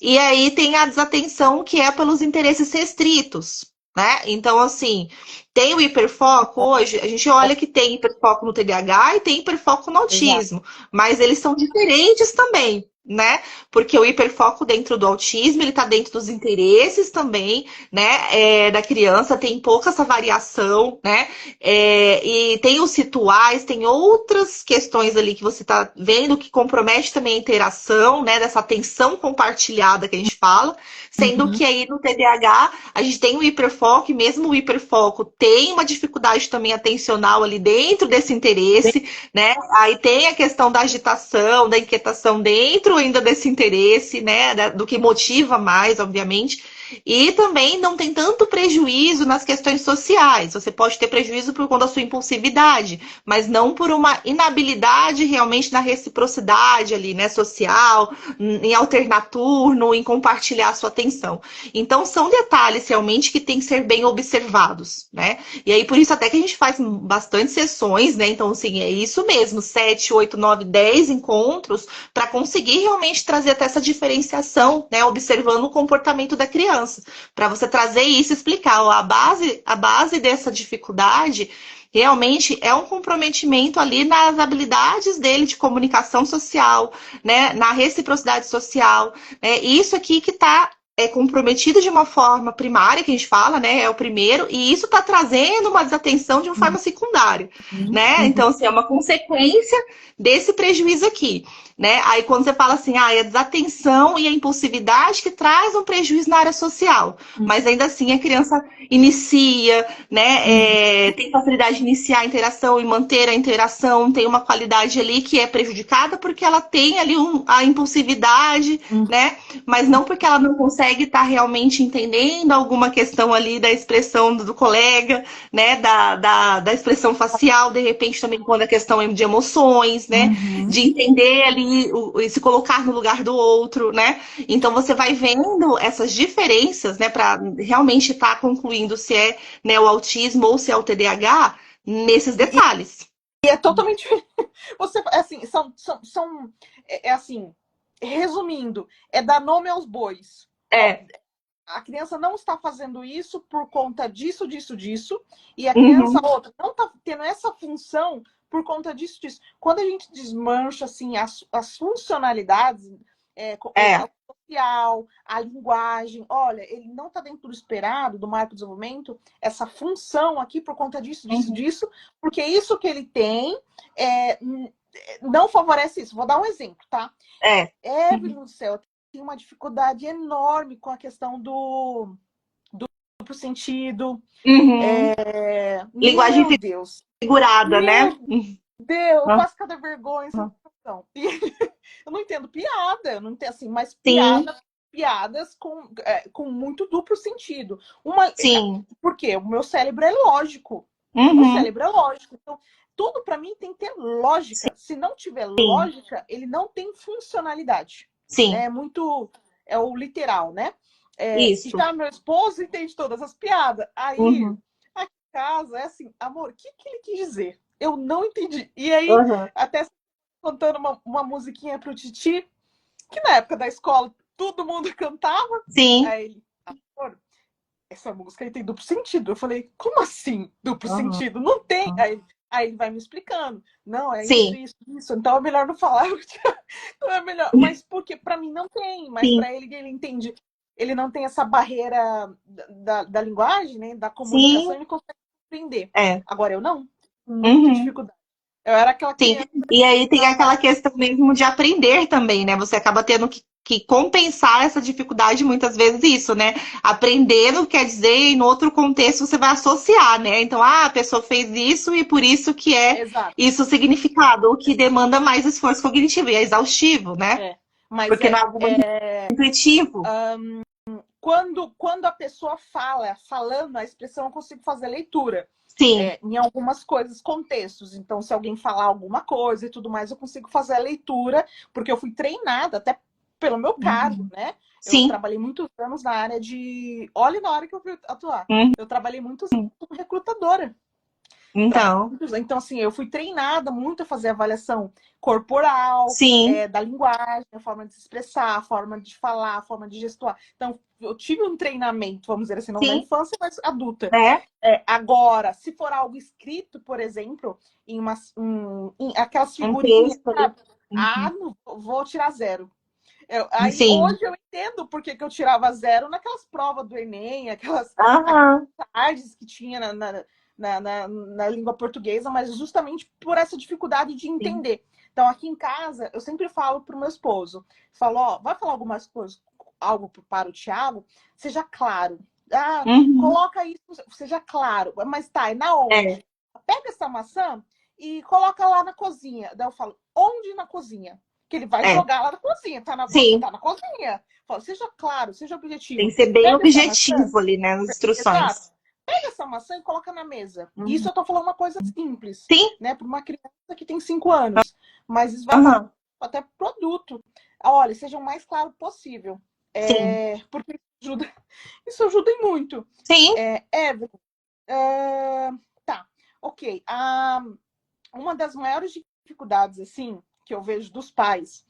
E aí tem a desatenção que é pelos interesses restritos, né? Então, assim, tem o hiperfoco hoje, a gente olha que tem hiperfoco no TDAH e tem hiperfoco no Exato. autismo, mas eles são diferentes também, né? Porque o hiperfoco dentro do autismo, ele tá dentro dos interesses também, né? Da criança, tem pouca essa variação, né? E tem os rituais, tem outras questões ali que você tá vendo que compromete também a interação, né? Dessa atenção compartilhada que a gente fala, sendo Uhum. que aí no TDAH a gente tem o hiperfoco e mesmo o hiperfoco tem uma dificuldade também atencional ali dentro desse interesse, né? Aí tem a questão da agitação, da inquietação dentro ainda desse interesse, né? Do que motiva mais, obviamente. E também não tem tanto prejuízo nas questões sociais. Você pode ter prejuízo por conta da sua impulsividade, mas não por uma inabilidade realmente na reciprocidade ali, né? Social, em alternar turno, em compartilhar a sua atenção. Então, são detalhes realmente que têm que ser bem observados, né? E aí, por isso, até que a gente faz bastante sessões, né? Então, assim, é isso mesmo: 7, 8, 9, 10 encontros para conseguir realmente trazer até essa diferenciação, né? Observando o comportamento da criança. Para você trazer isso e explicar, ó, a base dessa dificuldade realmente é um comprometimento ali nas habilidades dele de comunicação social, né? Na reciprocidade social. Isso aqui que está é comprometido de uma forma primária, que a gente fala, né? É o primeiro, e isso está trazendo uma desatenção de uma forma secundária, né? Uhum. Então, assim, é uma consequência desse prejuízo aqui, né? Aí quando você fala assim, é a desatenção e a impulsividade que traz um prejuízo na área social, mas ainda assim a criança inicia, Uhum. né? Tem facilidade de iniciar a interação e manter a interação, tem uma qualidade ali que é prejudicada porque ela tem ali a impulsividade, Uhum. né? Mas não porque ela não consegue estar realmente entendendo alguma questão ali da expressão do colega, né? Da expressão facial, de repente também quando a questão é de emoções, né? Uhum. De entender ali, se colocar no lugar do outro, né? Então você vai vendo essas diferenças, né? Para realmente estar concluindo se é, né, o autismo ou se é o TDAH, nesses detalhes. E é totalmente. Você, assim, assim, resumindo, é dar nome aos bois. Ó, É. a criança não está fazendo isso por conta disso, disso, disso, e a criança Uhum. outra não está tendo essa função por conta disso, disso. Quando a gente desmancha assim as funcionalidades, É. a social, a linguagem, olha, ele não está dentro do esperado, do marco de desenvolvimento, essa função aqui por conta disso, disso, Uhum. disso, porque isso que ele tem é, não favorece isso. Vou dar um exemplo, tá? É. Evelyn do céu tem uma dificuldade enorme com a questão do duplo sentido. Uhum. Linguagem Meu Deus, figurada, né? meu Deus, eu Uhum. passo cada vergonha essa situação. E eu não entendo piada, eu não entendo assim, mas Sim, piadas com muito duplo sentido. Uma, sim. porque o meu cérebro é lógico. O meu Uhum. cérebro é lógico. Então, tudo para mim tem que ter lógica. Se não tiver Sim, lógica, ele não tem funcionalidade. sim. É muito. É o literal, né? Isso. Já meu esposo entende todas as piadas. Aí, Uhum. aqui em casa, é assim, amor, o que ele quis dizer? Eu não entendi. E aí, Uhum. até cantando uma musiquinha pro Titi, que na época da escola todo mundo cantava. Sim. Aí ele, amor, essa música aí tem duplo sentido. Eu falei, como assim duplo Uhum. sentido? Não tem. Aí ele vai me explicando. Não, é isso, Sim, isso, isso. Então é melhor não falar. Então é melhor. Mas porque para mim não tem, mas sim, para ele entende. Ele não tem essa barreira da linguagem, né? Da comunicação, sim. ele consegue compreender. É. Agora eu não. Muita Uhum. dificuldade. Eu era aquela Sim. criança. E aí tem aquela questão mesmo de aprender também, né? Você acaba tendo que compensar essa dificuldade muitas vezes isso, né? Aprendendo quer dizer, em outro contexto você vai associar, né? Então, a pessoa fez isso e por isso que é Exato. isso o significado, o que demanda mais esforço cognitivo e é exaustivo, né? Mas Porque não é algo muito intuitivo. quando a pessoa falando a expressão, eu consigo fazer leitura. Sim. Em algumas coisas, contextos. Então, se alguém falar alguma coisa e tudo mais, eu consigo fazer a leitura, porque eu fui treinada até pelo meu cargo, né? Eu Sim. trabalhei muitos anos na área de. Olha, na hora que eu fui atuar. Uhum. Eu trabalhei muitos anos como recrutadora. Então, Então, assim, eu fui treinada muito a fazer avaliação corporal, sim, da linguagem, a forma de se expressar, a forma de falar, a forma de gestuar. Então, eu tive um treinamento, vamos dizer assim, não na sim, infância, mas adulta. é. Agora, se for algo escrito, por exemplo, em aquelas Um figurinhas, texto ali. sabe? Não, vou tirar zero. Aí Sim. hoje eu entendo por que eu tirava zero naquelas provas do Enem, aquelas Aham. tardes que tinha na língua portuguesa, mas justamente por essa dificuldade de Sim. entender. Então, aqui em casa, eu sempre falo para o meu esposo, falo, ó, vai falar algumas coisas, algo para o Thiago, seja claro. Uhum. Coloca isso, seja claro, mas tá, é na É. onde? Pega essa maçã e coloca lá na cozinha. Daí eu falo, onde na cozinha? Que ele vai É. jogar lá na cozinha, maçã Sim. tá na cozinha. Falo, seja claro, seja Tem objetivo. que ser bem Pega essa maçã, objetivo ali, né, nas exato. instruções. Pega essa maçã e coloca na mesa. Isso Uhum. eu tô falando uma coisa simples, Sim. né? Para uma criança que tem 5 anos. Mas isso vai Aham. até produto. Olha, seja o mais claro possível. Sim. Porque isso ajuda em muito. Sim. Evelyn, tá, ok. Uma das maiores dificuldades, assim, que eu vejo dos pais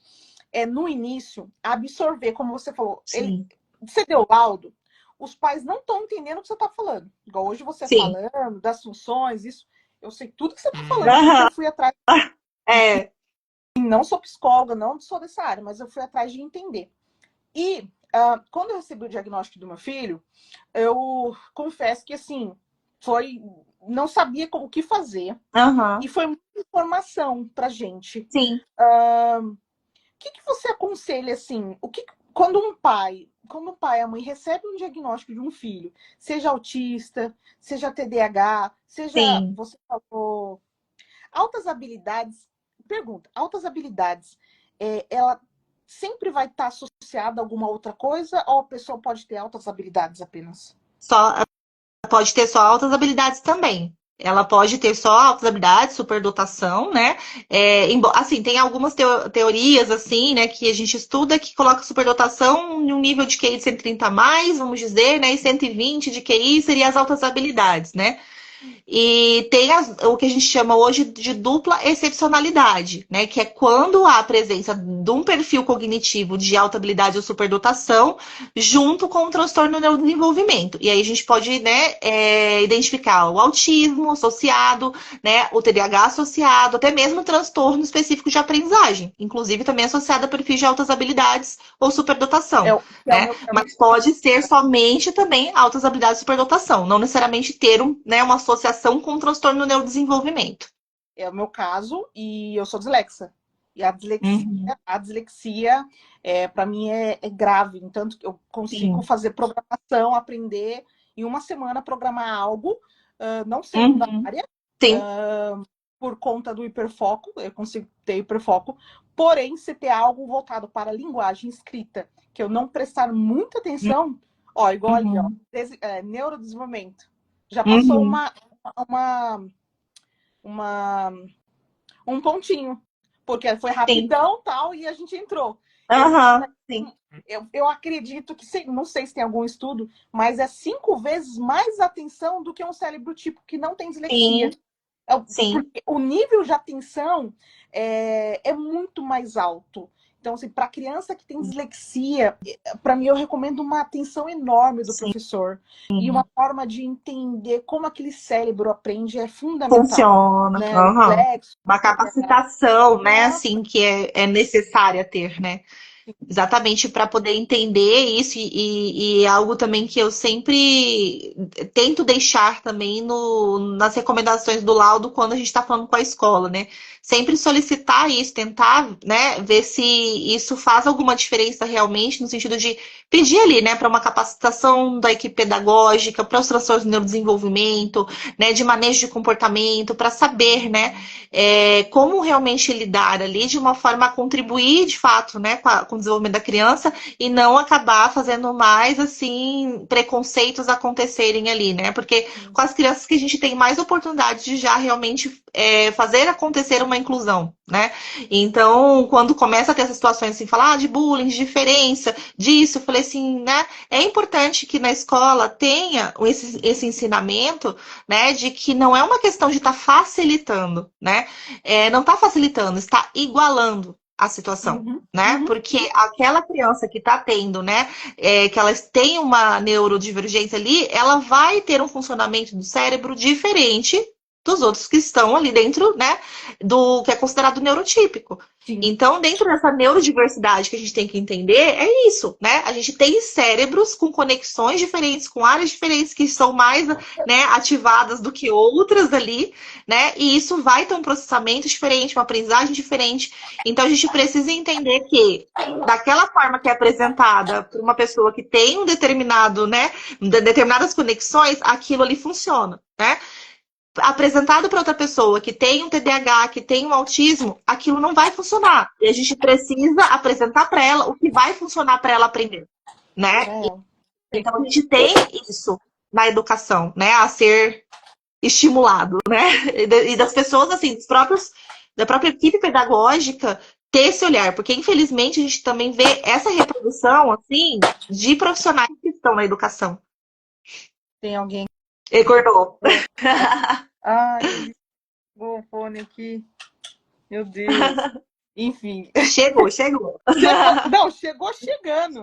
é, no início, absorver, como você falou, Sim. você deu laudo, os pais não estão entendendo o que você está falando. Igual hoje você Sim. falando das funções, isso, eu sei tudo que você está falando, porque Aham. eu fui atrás, É. não sou psicóloga, não sou dessa área, mas eu fui atrás de entender. E Quando eu recebi o diagnóstico do meu filho, eu confesso que, assim, não sabia o que fazer. Aham. E foi muita informação pra gente. Sim. O que você aconselha, assim, quando um pai e a mãe recebem um diagnóstico de um filho, seja autista, seja TDAH, seja, Sim. você falou, altas habilidades, altas habilidades, ela sempre vai estar associada a alguma outra coisa ou a pessoa pode ter altas habilidades apenas? Só pode ter só altas habilidades também. Ela pode ter só altas habilidades, superdotação, né? Assim, tem algumas teorias, assim, né, que a gente estuda que coloca superdotação em um nível de QI de 130 a mais, vamos dizer, né? E 120 de QI seria as altas habilidades, né? E tem o que a gente chama hoje de dupla excepcionalidade, né? Que é quando há a presença de um perfil cognitivo de alta habilidade ou superdotação junto com o transtorno no neurodesenvolvimento. E aí a gente pode, né, identificar o autismo associado, né, o TDAH associado, até mesmo o transtorno específico de aprendizagem, inclusive também associado a perfis de altas habilidades ou É, superdotação, é o né? meu, Mas pode ser somente também altas habilidades de superdotação, não necessariamente ter né, uma associação com o transtorno no neurodesenvolvimento. é o meu caso e eu sou dislexa. E Uhum. a dislexia para mim é grave, tanto que eu consigo Sim. fazer programação, aprender em uma semana programar algo, não sendo da Uhum. área, Sim. por conta do hiperfoco, eu consigo ter hiperfoco, porém, se ter algo voltado para a linguagem escrita, que eu não prestar muita atenção, ó, igual ali, ó, Uhum. neurodesenvolvimento. Já passou Uhum. uma, uma um pontinho, porque foi Sim. rapidão tal e a gente entrou. Esse Aham. Sim. eu acredito que, não sei se tem algum estudo, mas é 5 vezes mais atenção do que um cérebro tipo que não tem dislexia. Sim. Sim. Porque o nível de atenção é muito mais alto. Então, assim, para criança que tem dislexia, para mim eu recomendo uma atenção enorme do Sim. professor. E uma forma de entender como aquele cérebro aprende é fundamental. Funciona. Né? O Aham. reflexo, Uma TDAH. capacitação, né, Nossa, assim, que é necessária ter, né? Exatamente para poder entender isso, e é algo também que eu sempre tento deixar também nas recomendações do laudo quando a gente está falando com a escola, né? Sempre solicitar isso, tentar, né, ver se isso faz alguma diferença realmente, no sentido de pedir ali, né, para uma capacitação da equipe pedagógica, para os transtornos do neurodesenvolvimento, né, de manejo de comportamento, para saber, né, como realmente lidar ali de uma forma a contribuir de fato, né, com o desenvolvimento da criança e não acabar fazendo mais assim preconceitos acontecerem ali, né? Porque com as crianças que a gente tem mais oportunidade de já realmente fazer acontecer uma inclusão, né? Então, quando começa a ter essas situações assim, falar de bullying, de diferença, disso, eu falei assim, né? É importante que na escola tenha esse ensinamento, né, de que não é uma questão de estar facilitando, né? Não está facilitando, está igualando a situação. uhum, Né? uhum. Porque aquela criança que está tendo, né, que elas têm uma neurodivergência ali, ela vai ter um funcionamento do cérebro diferente dos outros que estão ali dentro, né, do que é considerado neurotípico. Sim. Então, dentro dessa neurodiversidade que a gente tem que entender, é isso, né? A gente tem cérebros com conexões diferentes, com áreas diferentes que são mais, né, ativadas do que outras ali, né? E isso vai ter um processamento diferente, uma aprendizagem diferente. Então, a gente precisa entender que daquela forma que é apresentada para uma pessoa que tem um determinado, né, determinadas conexões, aquilo ali funciona, né? Apresentado para outra pessoa que tem um TDAH, que tem um autismo, aquilo não vai funcionar. E a gente precisa apresentar para ela o que vai funcionar para ela aprender, né? Então a gente tem isso na educação, né, a ser estimulado, né? E das pessoas assim, da própria equipe pedagógica ter esse olhar, porque infelizmente a gente também vê essa reprodução assim de profissionais que estão na educação. Tem alguém. E cortou. Ai, ligou o fone aqui. Meu Deus. Enfim. Chegou, chegou. Chegou. Não, chegou chegando.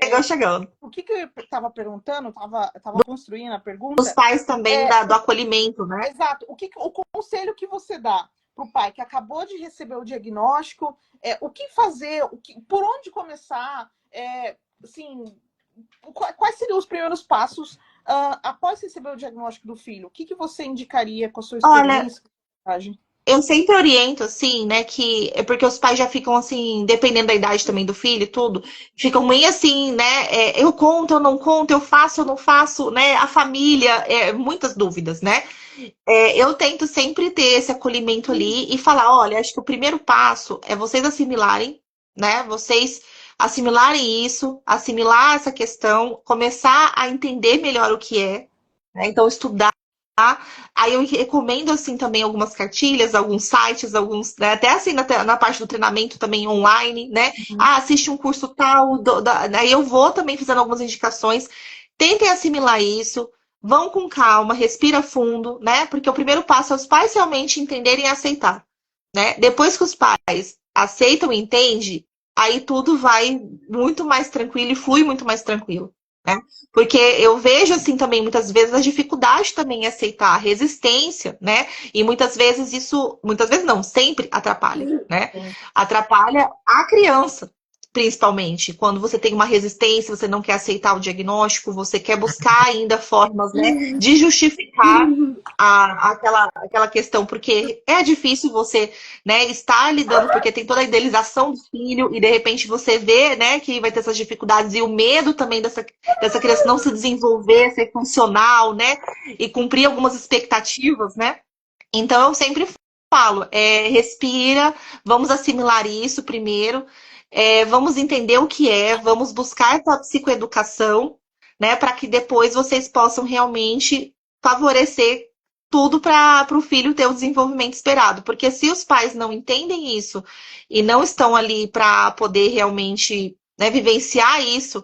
Chegou chegando. O que eu estava perguntando? Eu tava construindo a Os pergunta. pais também É, do acolhimento, né? exato. O conselho que você dá para o pai que acabou de receber o diagnóstico, o que fazer, por onde começar? assim, quais seriam os primeiros passos após receber o diagnóstico do filho? O que que você indicaria com a sua Olha, experiência? Bagagem? eu sempre oriento, assim, né, que é porque os pais já ficam assim, dependendo da idade também do filho e tudo, ficam meio assim, né? Eu conto, eu não conto, eu faço, eu não faço, né? A família, muitas dúvidas, né? Eu tento sempre ter esse acolhimento ali e falar, olha, acho que o primeiro passo é vocês assimilarem, né? Vocês assimilarem isso, assimilar essa questão, começar a entender melhor o que é, né? Então, estudar. Aí eu recomendo assim também algumas cartilhas, alguns sites, alguns, né, até assim na parte do treinamento também online, né? Uhum. Ah, assiste um curso tal, aí eu vou também fazendo algumas indicações. Tentem assimilar isso, vão com calma, respira fundo, né? Porque o primeiro passo é os pais realmente entenderem e aceitar, né? Depois que os pais aceitam e entendem, aí tudo vai muito mais tranquilo e flui muito mais tranquilo, né? Porque eu vejo assim também muitas vezes a dificuldade também em aceitar a resistência, né? E muitas vezes isso, muitas vezes não, sempre atrapalha, né? Sim. Atrapalha a criança, principalmente quando você tem uma resistência, você não quer aceitar o diagnóstico, você quer buscar ainda formas, né, de justificar aquela questão, porque é difícil você, né, estar lidando, porque tem toda a idealização do filho, e de repente você vê, né, que vai ter essas dificuldades, e o medo também dessa criança não se desenvolver, ser funcional, né, e cumprir algumas expectativas, né. Então eu sempre falo, respira, vamos assimilar isso primeiro, vamos entender o que é, vamos buscar essa psicoeducação, né, para que depois vocês possam realmente favorecer tudo para o filho ter o desenvolvimento esperado. Porque se os pais não entendem isso e não estão ali para poder realmente, né, vivenciar isso,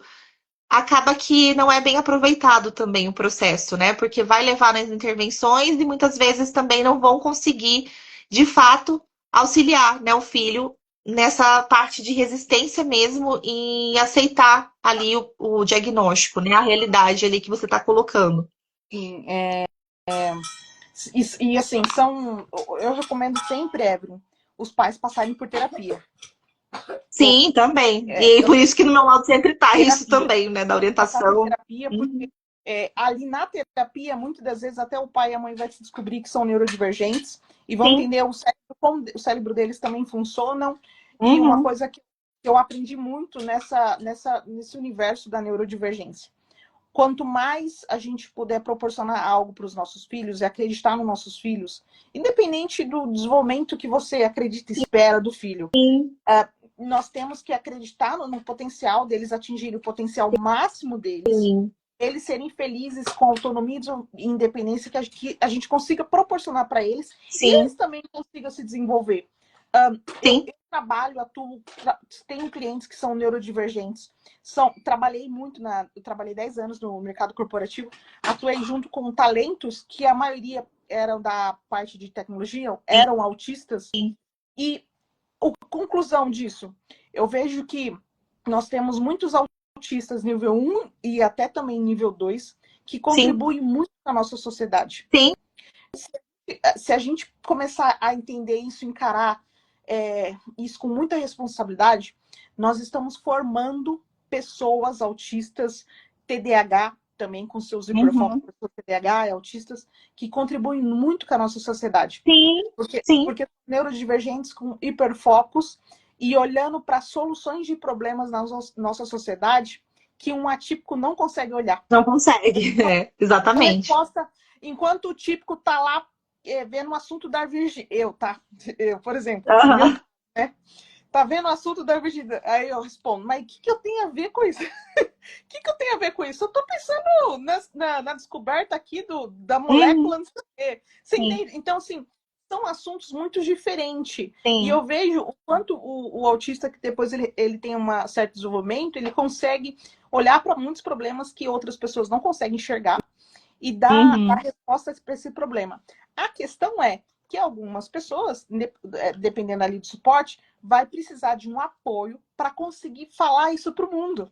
acaba que não é bem aproveitado também o processo, né? Porque vai levar nas intervenções e muitas vezes também não vão conseguir, de fato, auxiliar, né, o filho nessa parte de resistência mesmo em aceitar ali o diagnóstico, né? A realidade ali que você está colocando. Sim, e assim, eu recomendo sempre, Evelyn, os pais passarem por terapia. Sim, também. E Eu por sempre isso que no meu lado sempre tá isso terapia, também, né? Da passar por orientação. terapia, porque Uhum. ali na terapia, muitas das vezes até o pai e a mãe vai se descobrir que são neurodivergentes e vão Sim. entender como o cérebro deles também funcionam. E uma Uhum. coisa que eu aprendi muito nesse universo da neurodivergência. Quanto mais a gente puder proporcionar algo para os nossos filhos e acreditar nos nossos filhos, independente do desenvolvimento que você acredita e espera do filho, Sim. nós temos que acreditar no potencial deles atingirem o potencial máximo deles, Sim. eles serem felizes com autonomia e independência que a gente consiga proporcionar para eles e eles Sim. também consigam se desenvolver. Sim. Eu trabalho, atuo, tenho clientes que são neurodivergentes. Eu trabalhei 10 anos no mercado corporativo, atuei junto com talentos que a maioria eram da parte de tecnologia, eram autistas, e a conclusão disso, eu vejo que nós temos muitos autistas nível 1 e até também nível 2 que Sim. contribuem muito para a nossa sociedade. Sim. Se a gente começar a entender isso, encarar isso com muita responsabilidade, nós estamos formando pessoas autistas, TDAH, também com seus hiperfocos, Uhum. TDAH e autistas, que contribuem muito com a nossa sociedade. Sim, sim, Porque neurodivergentes com hiperfocos e olhando para soluções de problemas na nossa sociedade que um atípico não consegue olhar. não consegue. A Exatamente. resposta, enquanto o típico está lá vendo o assunto da virgem, eu, por exemplo, no meu Aham. caso, né? Tá vendo o assunto da virgindade? Aí eu respondo, mas o que eu tenho a ver com isso? O que eu tenho a ver com isso? Eu tô pensando na descoberta aqui da Uhum. molécula, não sei o quê. Você Sim, entende? Então, assim, são assuntos muito diferentes. E sim. eu vejo o quanto o autista, que depois ele tem um certo desenvolvimento, ele consegue olhar para muitos problemas que outras pessoas não conseguem enxergar e dar Uhum. respostas para esse problema. A questão é que algumas pessoas, dependendo ali do suporte, vai precisar de um apoio para conseguir falar isso para o mundo.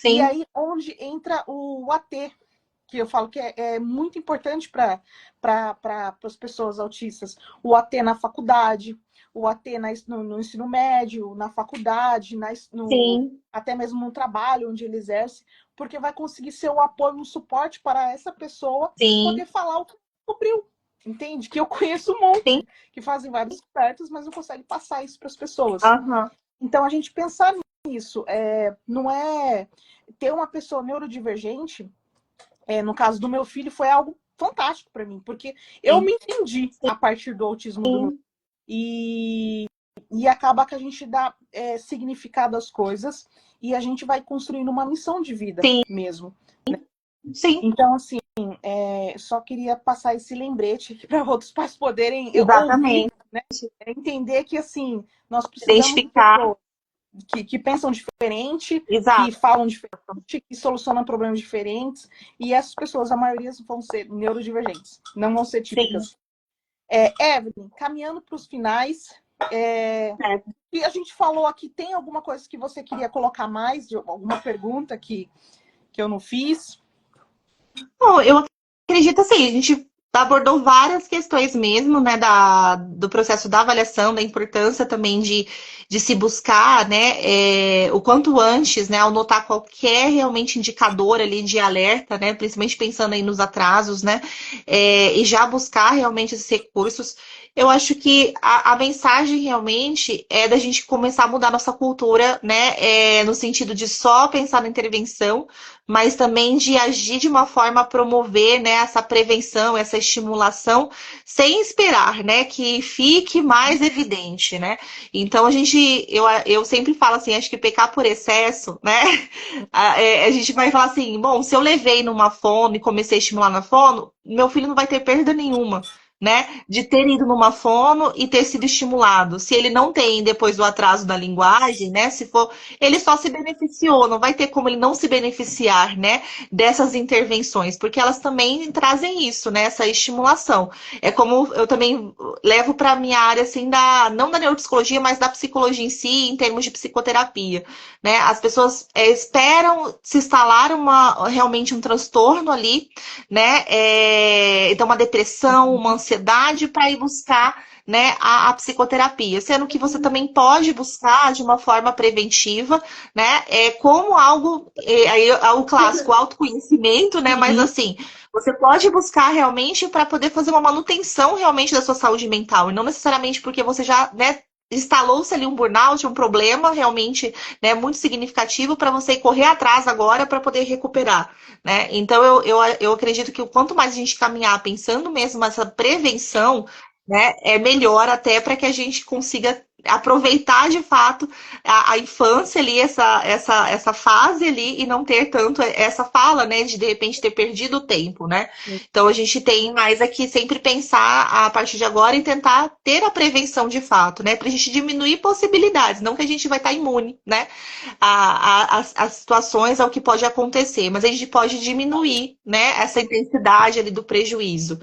E Sim. aí onde entra o AT. que eu falo que é muito importante para as pessoas autistas. O AT na faculdade, o AT no ensino médio, na faculdade, Sim, até mesmo no trabalho onde ele exerce, porque vai conseguir ser o apoio, um suporte para essa pessoa sim, poder falar o que descobriu. Entende? Que eu conheço um sim. monte que fazem vários certos, mas não conseguem passar isso para as pessoas. Aham. Então, a gente pensar nisso, não é ter uma pessoa neurodivergente, no caso do meu filho, foi algo fantástico para mim, porque eu Sim, me entendi a partir do autismo do meu sim, e, e acaba que a gente dá significado às coisas e a gente vai construindo uma missão de vida sim, mesmo. sim, Então, assim, só queria passar esse lembrete aqui para outros pais poderem ouvir, exatamente. né? Entender que, assim, nós precisamos de Identificar, pessoas que pensam diferente, que exato. falam diferente, que solucionam problemas diferentes, e essas pessoas, a maioria vão ser neurodivergentes, não vão ser Sim. típicas. Evelyn, caminhando para os finais, É. e a gente falou aqui, tem alguma coisa que você queria colocar mais, alguma pergunta que eu não fiz? Bom, eu acredito assim, a gente abordou várias questões mesmo, né, do processo da avaliação, da importância também de se buscar, né, o quanto antes, né, ao notar qualquer realmente indicador ali de alerta, né, principalmente pensando aí nos atrasos, né, e já buscar realmente esses recursos. Eu acho que a mensagem realmente é da gente começar a mudar nossa cultura, né, no sentido de só pensar na intervenção, mas também de agir de uma forma a promover, né, essa prevenção, essa estimulação, sem esperar, né, que fique mais evidente, né? Então eu sempre falo assim, acho que pecar por excesso, né? A gente vai falar assim, bom, se eu levei numa fono e comecei a estimular na fono, meu filho não vai ter perda nenhuma. Né, de ter ido numa fono e ter sido estimulado. Se ele não tem depois do atraso da linguagem, né? Se for ele só se beneficiou, não vai ter como ele não se beneficiar, né, dessas intervenções, porque elas também trazem isso, né, essa estimulação. É como eu também levo para minha área assim não da neuropsicologia, mas da psicologia em si, em termos de psicoterapia, né? As pessoas esperam se instalar realmente um transtorno ali, né? Então uma depressão, uma ansiedade para ir buscar, né, a psicoterapia, sendo que você também pode buscar de uma forma preventiva, né, como algo, aí é o clássico, autoconhecimento, né, mas Uhum. assim, você pode buscar realmente para poder fazer uma manutenção realmente da sua saúde mental, e não necessariamente porque você já, né, instalou-se ali um burnout, um problema realmente, né, muito significativo para você correr atrás agora para poder recuperar, né? Então eu acredito que o quanto mais a gente caminhar pensando mesmo nessa prevenção, né, é melhor até para que a gente consiga aproveitar de fato a infância ali, essa fase ali, e não ter tanto essa fala, né, de repente ter perdido o tempo, né? Então a gente tem mais aqui sempre pensar a partir de agora e tentar ter a prevenção de fato, né, para a gente diminuir possibilidades, não que a gente vai estar imune, né, as situações ao que pode acontecer, mas a gente pode diminuir, né, essa intensidade ali do prejuízo.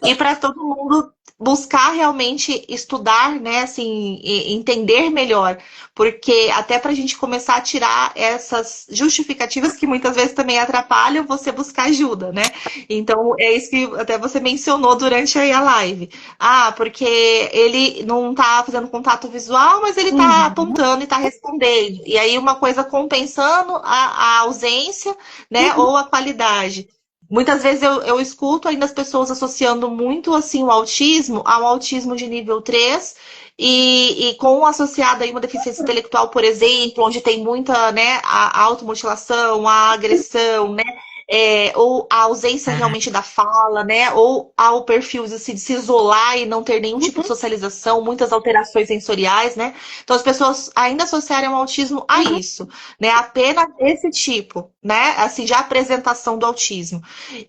E para todo mundo buscar realmente estudar, né, assim, entender melhor, porque até para a gente começar a tirar essas justificativas que muitas vezes também atrapalham você buscar ajuda, né? Então é isso que até você mencionou durante aí a live. Ah, porque ele não está fazendo contato visual, mas ele está Uhum. apontando e está respondendo. E aí uma coisa compensando a ausência, né, Uhum. ou a qualidade. Muitas vezes eu escuto ainda as pessoas associando muito assim o autismo ao autismo de nível 3 e com associado aí uma deficiência intelectual, por exemplo, onde tem muita, né, a automutilação, a agressão, né, ou a ausência realmente da fala, né, ou ao perfil assim, de se isolar e não ter nenhum tipo de Uhum. socialização, muitas alterações sensoriais, né. Então as pessoas ainda associarem o autismo a Uhum. isso, né, apenas esse tipo, né, assim, de apresentação do autismo.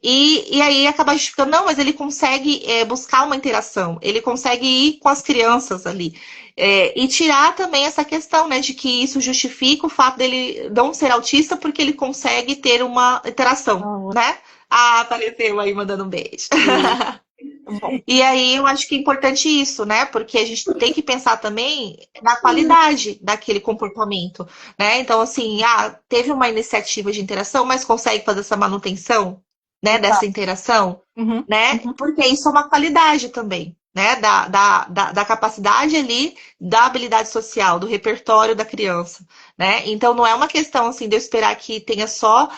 E aí acaba justificando, não, mas ele consegue buscar uma interação, ele consegue ir com as crianças ali. E tirar também essa questão, né, de que isso justifica o fato dele não ser autista porque ele consegue ter uma interação, Ah, né? Ah, apareceu aí mandando um beijo. ok. Bom. E aí eu acho que é importante isso, né? Porque a gente tem que pensar também na qualidade daquele comportamento, né? Então, assim, teve uma iniciativa de interação, mas consegue fazer essa manutenção? né, dessa Exato. interação, Uhum, né? uhum. Porque isso é uma qualidade também, né? Da capacidade ali da habilidade social, do repertório da criança, né? Então não é uma questão assim de eu esperar que tenha só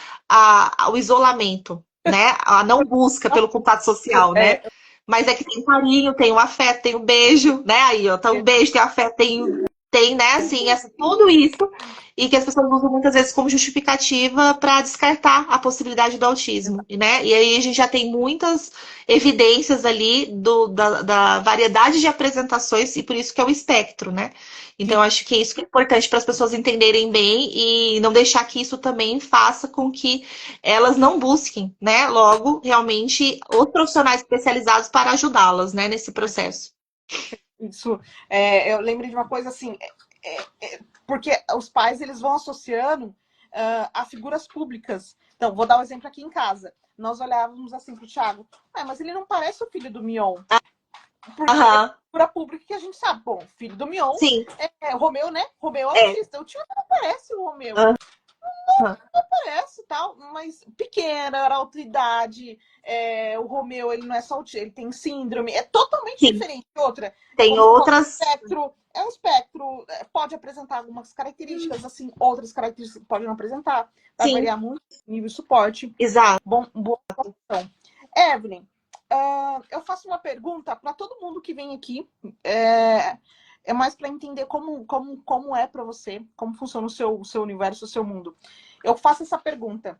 o isolamento, né? A não busca pelo contato social, né? É, Mas é que tem carinho, tem o afeto, tem o beijo, né? Aí, ó, tá o beijo, tem o afeto, tem, né, assim, tudo isso, e que as pessoas usam muitas vezes como justificativa para descartar a possibilidade do autismo, né? E aí a gente já tem muitas evidências ali da variedade de apresentações, e por isso que é o espectro, né? Então, eu acho que isso que é importante para as pessoas entenderem bem e não deixar que isso também faça com que elas não busquem, né, logo, realmente, os profissionais especializados para ajudá-las, né, nesse processo. isso. Eu lembrei de uma coisa assim, porque os pais eles vão associando a figuras públicas. Então, vou dar um exemplo aqui em casa. Nós olhávamos assim para o Thiago, mas ele não parece o filho do Mion. Porque é Aham, figura pública que a gente sabe. Bom, filho do Mion sim, é Romeu, né? Romeu é é. autista. O Thiago não parece o Romeu. Aham, Parece tal, mas pequena, era outra idade. O Romeu, ele não é só autista, ele tem síndrome, é totalmente sim. diferente. Outra, Tem como você falou, outras. é um espectro, pode apresentar algumas características, assim, outras características pode não apresentar, vai Sim, variar muito nível de suporte. exato. Boa opção. Evelyn, eu faço uma pergunta para todo mundo que vem aqui. É mais para entender como é para você, como funciona o seu universo, o seu mundo. Eu faço essa pergunta.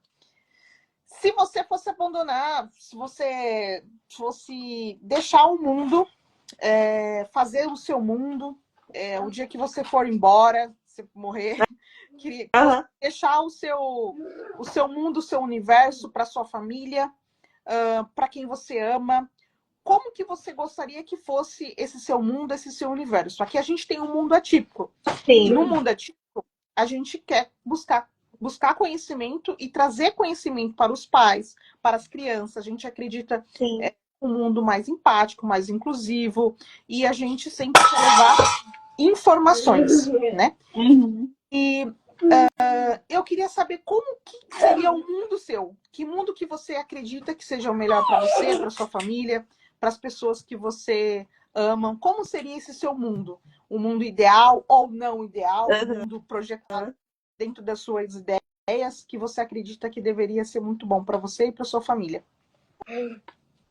Se você fosse abandonar, se você fosse deixar o mundo, fazer o seu mundo, o dia que você for embora, você morrer, que você Aham. deixar o seu mundo, o seu universo para sua família, para quem você ama, como que você gostaria que fosse esse seu mundo, esse seu universo? Aqui a gente tem um mundo atípico. E no Sim, mundo atípico, a gente quer buscar conhecimento e trazer conhecimento para os pais, para as crianças. A gente acredita sim. um mundo mais empático, mais inclusivo, e a gente sempre quer levar informações, né? Uhum. E eu queria saber como que seria o mundo seu. Que mundo que você acredita que seja o melhor para você, para sua família, para as pessoas que você ama? Como seria esse seu mundo? Um mundo ideal ou não ideal? Um Aham. mundo projetado dentro das suas ideias que você acredita que deveria ser muito bom para você e para sua família?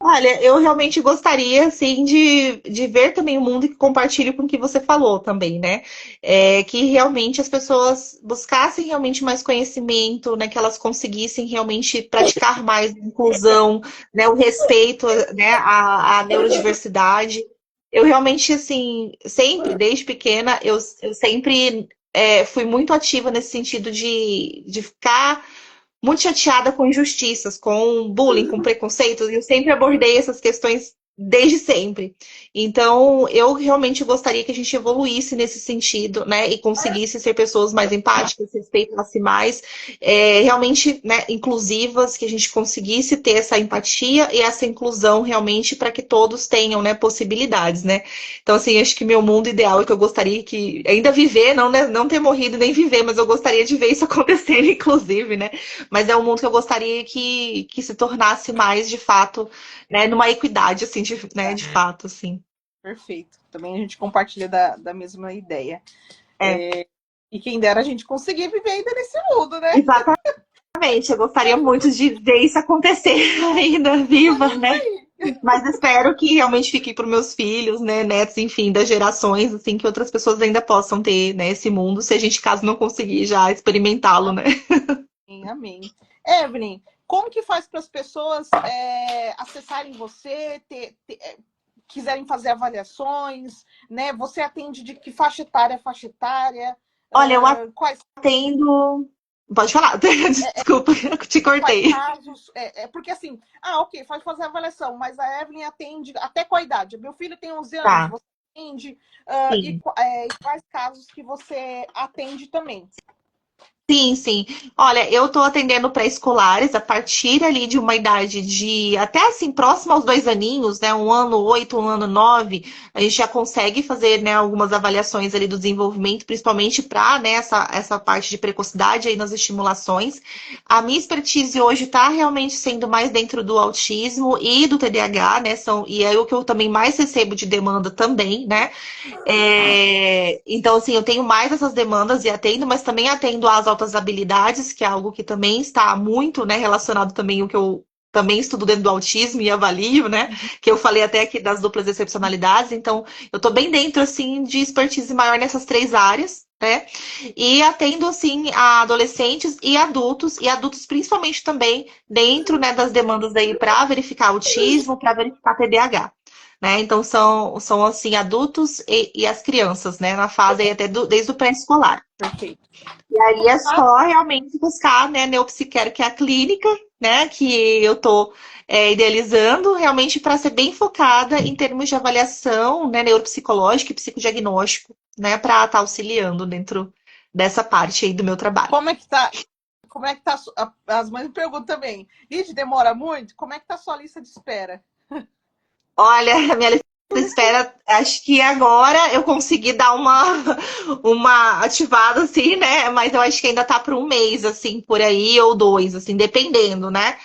Olha, eu realmente gostaria, assim, de ver também o mundo que compartilhe com o que você falou também, né? Que realmente as pessoas buscassem realmente mais conhecimento, né? Que elas conseguissem realmente praticar mais a inclusão, né? O respeito, né? À neurodiversidade. Eu realmente, assim, sempre, desde pequena, eu sempre fui muito ativa nesse sentido de ficar muito chateada com injustiças, com bullying, com preconceito, e eu sempre abordei essas questões desde sempre. Então, eu realmente gostaria que a gente evoluísse nesse sentido, né, e conseguisse ser pessoas mais empáticas, respeitasse mais, realmente, né, inclusivas, que a gente conseguisse ter essa empatia e essa inclusão realmente para que todos tenham, né, possibilidades, né. Então, assim, acho que meu mundo ideal é que eu gostaria que ainda viver, não, né, não ter morrido nem viver, mas eu gostaria de ver isso acontecendo, inclusive, né. Mas é um mundo que eu gostaria que se tornasse mais, de fato, né, numa equidade, assim, né, de fato, assim. Perfeito. Também a gente compartilha da mesma ideia. É, E quem dera a gente conseguir viver ainda nesse mundo, né? exatamente. Eu gostaria muito de ver isso acontecer ainda viva, né? Mas espero que realmente fique para os meus filhos, né, netos, enfim, das gerações, assim, que outras pessoas ainda possam ter, né, esse mundo, se a gente, caso não conseguir já experimentá-lo, né? Amém, amém. Evelyn, como que faz para as pessoas acessarem você, quiserem fazer avaliações, né? Você atende de que faixa etária a faixa etária? Olha, eu Quais, atendo. Pode falar, desculpa, te quais cortei. casos? Porque assim, ok, pode fazer avaliação, mas a Evelyn atende até qual idade? Meu filho tem 11 anos, Tá, você atende? sim. E quais casos que você atende também? Sim, sim. Olha, eu estou atendendo pré-escolares a partir ali de uma idade de até assim, próximo aos 2 aninhos, né? 1 ano 8, 1 ano 9, a gente já consegue fazer, né, algumas avaliações ali do desenvolvimento, principalmente para, né, essa parte de precocidade aí nas estimulações. A minha expertise hoje está realmente sendo mais dentro do autismo e do TDAH, né? E é o que eu também mais recebo de demanda também, né? Então, assim, eu tenho mais essas demandas e atendo, mas também atendo às altas habilidades, que é algo que também está muito, né, relacionado também o que eu também estudo dentro do autismo e avalio, né? Que eu falei até aqui das duplas excepcionalidades. Então, eu tô bem dentro, assim, de expertise maior nessas 3 áreas, né? E atendo, assim, a adolescentes e adultos principalmente também dentro, né, das demandas aí para verificar autismo, para verificar TDAH. Né? Então são assim adultos e as crianças, né? Na fase aí até desde o pré-escolar. Perfeito. E aí é só realmente buscar, né, neuropsiquiatra, que é a clínica, né, que eu tô idealizando, realmente para ser bem focada em termos de avaliação, né, neuropsicológica e psicodiagnóstico, né, para estar auxiliando dentro dessa parte aí do meu trabalho. Como é que tá? Como é que tá? As mães me perguntam também. Ih, demora muito? Como é que tá a sua lista de espera? Olha, a minha lista de espera, acho que agora eu consegui dar uma ativada, assim, né? Mas eu acho que ainda tá por um mês, assim, por aí, ou 2, assim, dependendo, né?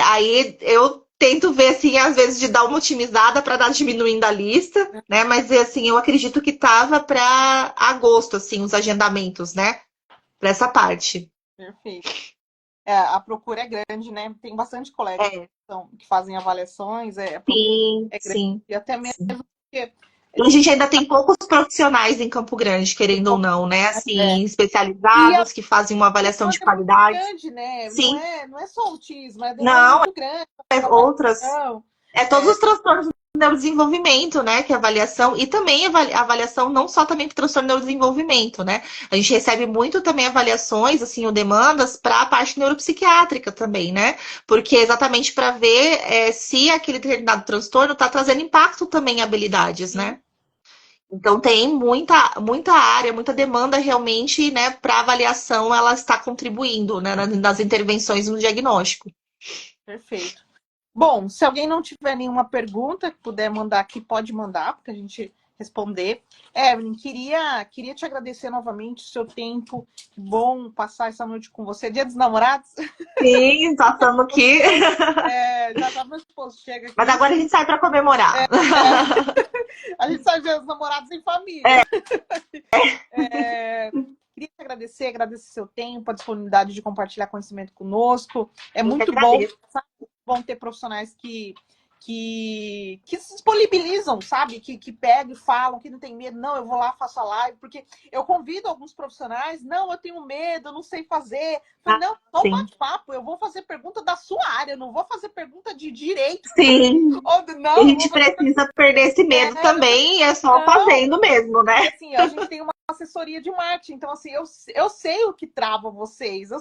Aí eu tento ver, assim, às vezes de dar uma otimizada para dar diminuindo a lista, né? Mas, assim, eu acredito que tava para agosto, assim, os agendamentos, né? Para essa parte. Perfeito. A procura é grande, né? Tem bastante colegas É, que fazem avaliações, a procura sim, é grande. sim. E até mesmo Sim. porque E a gente ainda tem poucos profissionais em Campo Grande, querendo ou não, né? é, Assim, e a especializados, que fazem uma avaliação de demanda é muito qualidade. grande, né? Sim, Não é só autismo, é a demanda é não, muito grande, outras. avaliação. É todos os transtornos do neurodesenvolvimento, né? Que é avaliação, e também avaliação não só também para transtorno do neurodesenvolvimento, né? A gente recebe muito também avaliações, assim, ou demandas para a parte neuropsiquiátrica também, né? Porque exatamente para ver se aquele determinado transtorno está trazendo impacto também em habilidades, Sim, né? Então tem muita área, muita demanda realmente, né, para avaliação, ela está contribuindo, né, nas intervenções no diagnóstico. perfeito. Bom, se alguém não tiver nenhuma pergunta que puder mandar aqui, pode mandar, porque a gente responder. Evelyn, queria te agradecer novamente o seu tempo. Que bom passar essa noite com você. Dia dos Namorados? Sim, passando aqui. Já tá, meu esposo chega Mas aqui. agora a gente sai para comemorar. A gente sai Dia dos Namorados em família. Queria te agradecer seu tempo, a disponibilidade de compartilhar conhecimento conosco. É Eu que muito bom, agradeço. sabe? Bom ter profissionais que se disponibilizam, sabe? Que pegam e falam, que não tem medo. Não, eu vou lá, faço a live, porque eu convido alguns profissionais. Não, eu tenho medo, eu não sei fazer. Eu falei, Ah, não, só um sim, bate-papo. Eu vou fazer pergunta da sua área, eu não vou fazer pergunta de direito. sim. E a Não, eu vou gente fazer precisa perder esse medo também, e é só não. fazendo mesmo, E né? assim, a gente tem uma assessoria de marketing, então assim, eu sei o que trava vocês, eu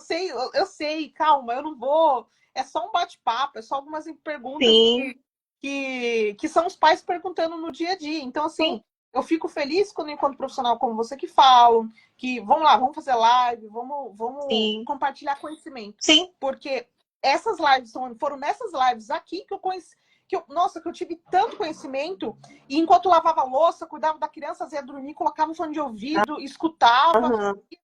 sei, calma, eu não vou. É só um bate-papo, é só algumas perguntas Sim, que são os pais perguntando no dia a dia. Então, sim, assim, eu fico feliz quando eu encontro profissional como você que falam, que vamos lá, vamos fazer live, vamos sim, compartilhar conhecimento. sim. Porque essas lives foram nessas lives aqui que eu conheci, nossa, que eu tive tanto conhecimento, e enquanto lavava a louça, cuidava da criança, ia dormir, colocava um fone de ouvido, escutava, Aham. e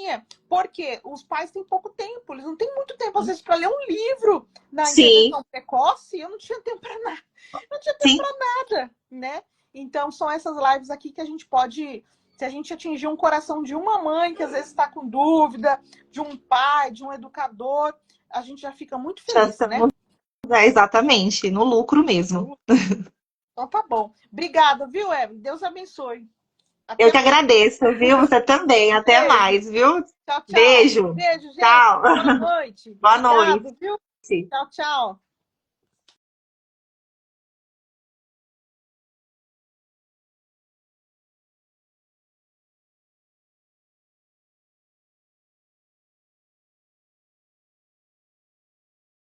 ia. Porque os pais têm pouco tempo, eles não têm muito tempo, às vezes, para ler um livro na Sim, intervenção precoce, eu não tinha tempo para nada. Não tinha tempo sim. para nada, né? Então, são essas lives aqui que a gente pode, se a gente atingir um coração de uma mãe que às vezes está com dúvida, de um pai, de um educador, a gente já fica muito Já feliz, né? estamos, exatamente, no lucro mesmo. Então tá bom. Obrigada, viu, Evelyn? Deus abençoe. Eu Até que mais. agradeço, viu? Você também. Até Beijo. mais, viu? Tchau, tchau. Beijo. Beijo, gente. Tchau. Boa noite. Boa noite. Obrigado, viu? Tchau, tchau.